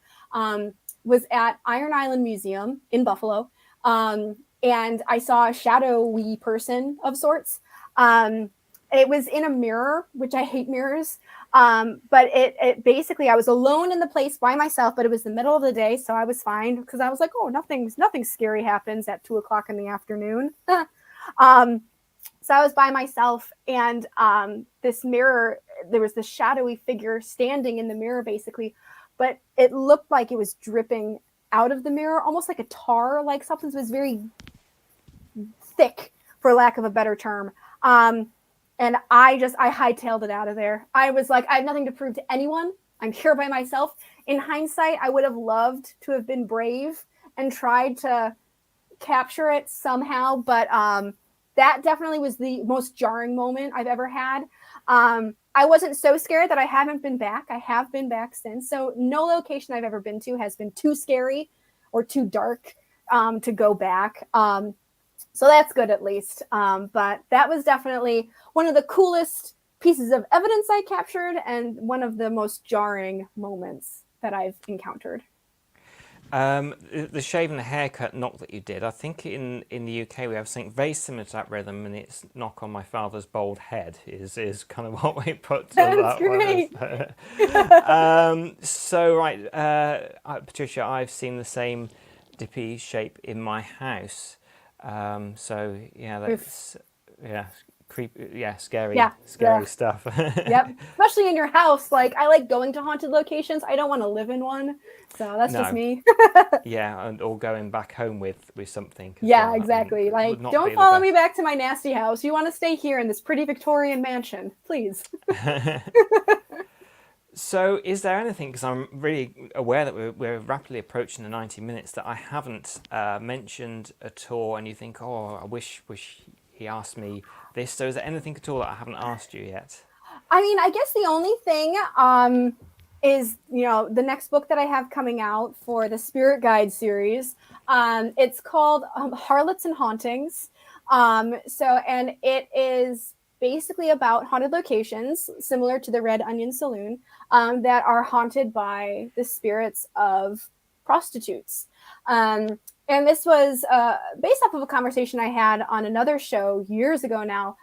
was at Iron Island Museum in Buffalo. And I saw a shadowy person of sorts. It was in a mirror, which I hate mirrors. But it basically, I was alone in the place by myself, but it was the middle of the day, so I was fine because I was like, oh, nothing scary happens at 2:00 in the afternoon. So I was by myself, and this mirror, there was this shadowy figure standing in the mirror, basically, but it looked like it was dripping out of the mirror, almost like a tar, like substance. Was very thick, for lack of a better term. And I hightailed it out of there. I was like, I have nothing to prove to anyone. I'm here by myself. In hindsight, I would have loved to have been brave and tried to capture it somehow, but that definitely was the most jarring moment I've ever had. I wasn't so scared that I haven't been back. I have been back since. So no location I've ever been to has been too scary or too dark to go back. So that's good, at least. But that was definitely one of the coolest pieces of evidence I captured and one of the most jarring moments that I've encountered.
The shave and the haircut knock that you did, I think in the UK we have something very similar to that rhythm, and it's knock on my father's bald head is kind of what we put to
That's
that
great.
one. So right, Patricia, I've seen the same dippy shape in my house. So yeah, that's scary stuff.
Yep, especially in your house. Like, I like going to haunted locations. I don't want to live in one, so that's just me.
Yeah, or going back home with something.
Yeah, exactly. Like, don't follow me back to my nasty house. You want to stay here in this pretty Victorian mansion, please.
So is there anything, because I'm really aware that we're rapidly approaching the 90 minutes, that I haven't mentioned at all, and you think, oh, I wish he asked me this. So is there anything at all that I haven't asked you yet?
I mean, I guess the only thing is, the next book that I have coming out for the Spirit Guide series. It's called Harlots and Hauntings. And it is basically about haunted locations similar to the Red Onion Saloon that are haunted by the spirits of prostitutes. And this was based off of a conversation I had on another show years ago now,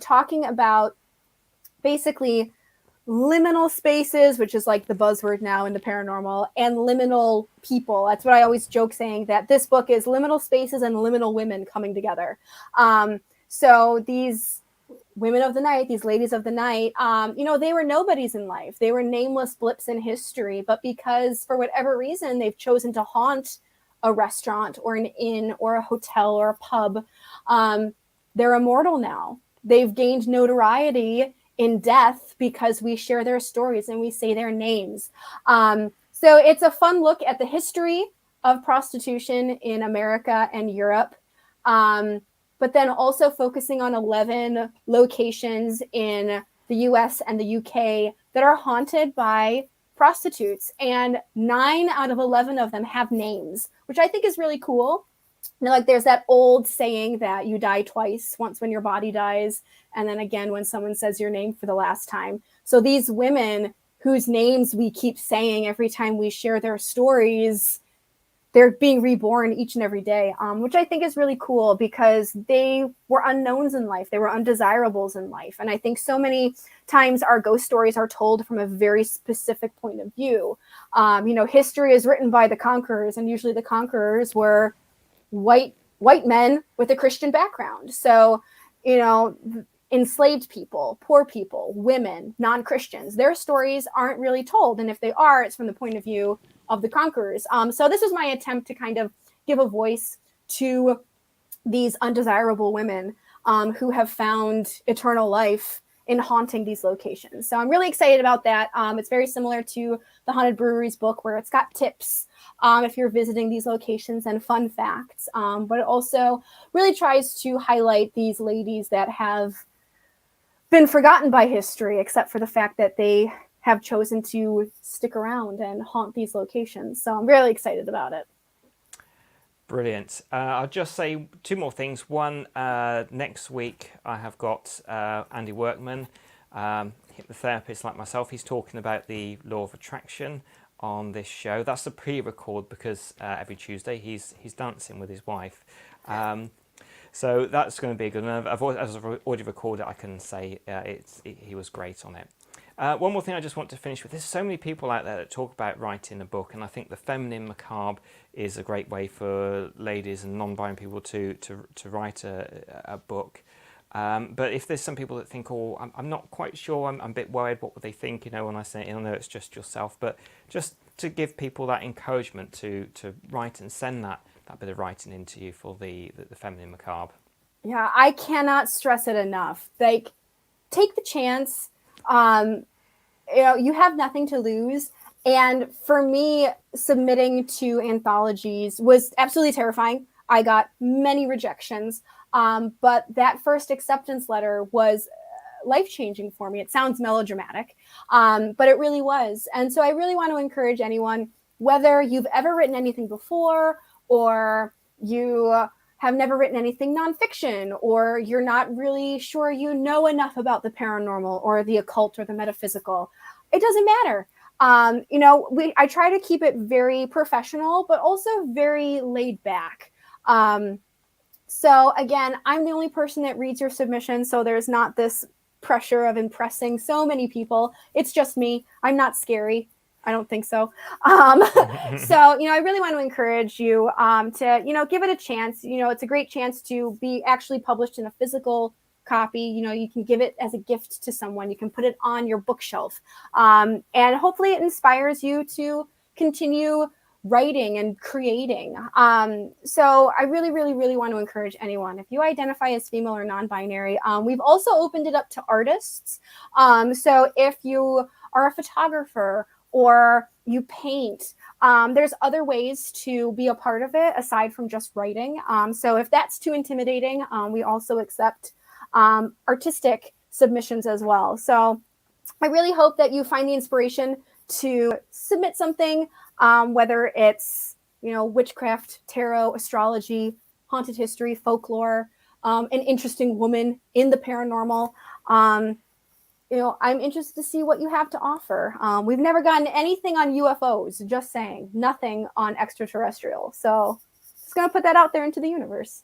talking about basically liminal spaces, which is like the buzzword now in the paranormal, and liminal people. That's what I always joke, saying that this book is liminal spaces and liminal women coming together. So these women of the night, these ladies of the night, they were nobodies in life. They were nameless blips in history, but because for whatever reason they've chosen to haunt a restaurant or an inn or a hotel or a pub, they're immortal now. They've gained notoriety in death because we share their stories and we say their names. So it's a fun look at the history of prostitution in America and Europe. But then also focusing on 11 locations in the US and the UK that are haunted by prostitutes. And 9 out of 11 of them have names, which I think is really cool. Like there's that old saying that you die twice, once when your body dies, and then again when someone says your name for the last time. So these women whose names we keep saying every time we share their stories, they're being reborn each and every day, which I think is really cool because they were unknowns in life. They were undesirables in life. And I think so many times our ghost stories are told from a very specific point of view. History is written by the conquerors, and usually the conquerors were white men with a Christian background. So, enslaved people, poor people, women, non-Christians, their stories aren't really told. And if they are, it's from the point of view of the conquerors. So this was my attempt to kind of give a voice to these undesirable women who have found eternal life in haunting these locations. So I'm really excited about that. It's very similar to the Haunted Breweries book, where it's got tips if you're visiting these locations and fun facts. But it also really tries to highlight these ladies that have been forgotten by history, except for the fact that they have chosen to stick around and haunt these locations. So I'm really excited about it.
Brilliant. I'll just say 2 more things. One, next week I have got Andy Workman, hypnotherapist like myself. He's talking about the law of attraction on this show. That's a pre-record because every Tuesday he's dancing with his wife. So that's going to be good. And as I've already recorded it, I can say he was great on it. One more thing I just want to finish with. There's so many people out there that talk about writing a book, and I think the Feminine Macabre is a great way for ladies and non-binary people to write a book. But if there's some people that think, I'm not quite sure, I'm a bit worried, what would they think, when I say, I know it's just yourself, but just to give people that encouragement to write and send that bit of writing into you for the Feminine Macabre.
Yeah, I cannot stress it enough. Like, take the chance. You have nothing to lose. And for me, submitting to anthologies was absolutely terrifying. I got many rejections. But that first acceptance letter was life-changing for me. It sounds melodramatic, but it really was. And so I really want to encourage anyone, whether you've ever written anything before, or you have never written anything nonfiction, or you're not really sure you know enough about the paranormal or the occult or the metaphysical, it doesn't matter. I try to keep it very professional, but also very laid back. So again, I'm the only person that reads your submission, so there's not this pressure of impressing so many people. It's just me. I'm not scary. I don't think so. So, I really want to encourage you to, give it a chance. It's a great chance to be actually published in a physical copy. You can give it as a gift to someone. You can put it on your bookshelf. And hopefully it inspires you to continue writing and creating. So I really, really, really want to encourage anyone, if you identify as female or non-binary, we've also opened it up to artists. So if you are a photographer or you paint, there's other ways to be a part of it aside from just writing. So if that's too intimidating, we also accept artistic submissions as well. So I really hope that you find the inspiration to submit something, whether it's, witchcraft, tarot, astrology, haunted history, folklore, an interesting woman in the paranormal. I'm interested to see what you have to offer. We've never gotten anything on UFOs, just saying, nothing on extraterrestrial. So going to put that out there into the universe.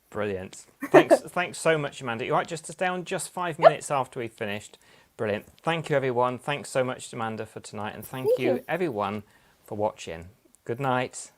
Brilliant. Thanks so much, Amanda. You right just to stay on just 5 minutes after we've finished? Brilliant. Thank you, everyone. Thanks so much, Amanda, for tonight. And thank you, everyone, for watching. Good night.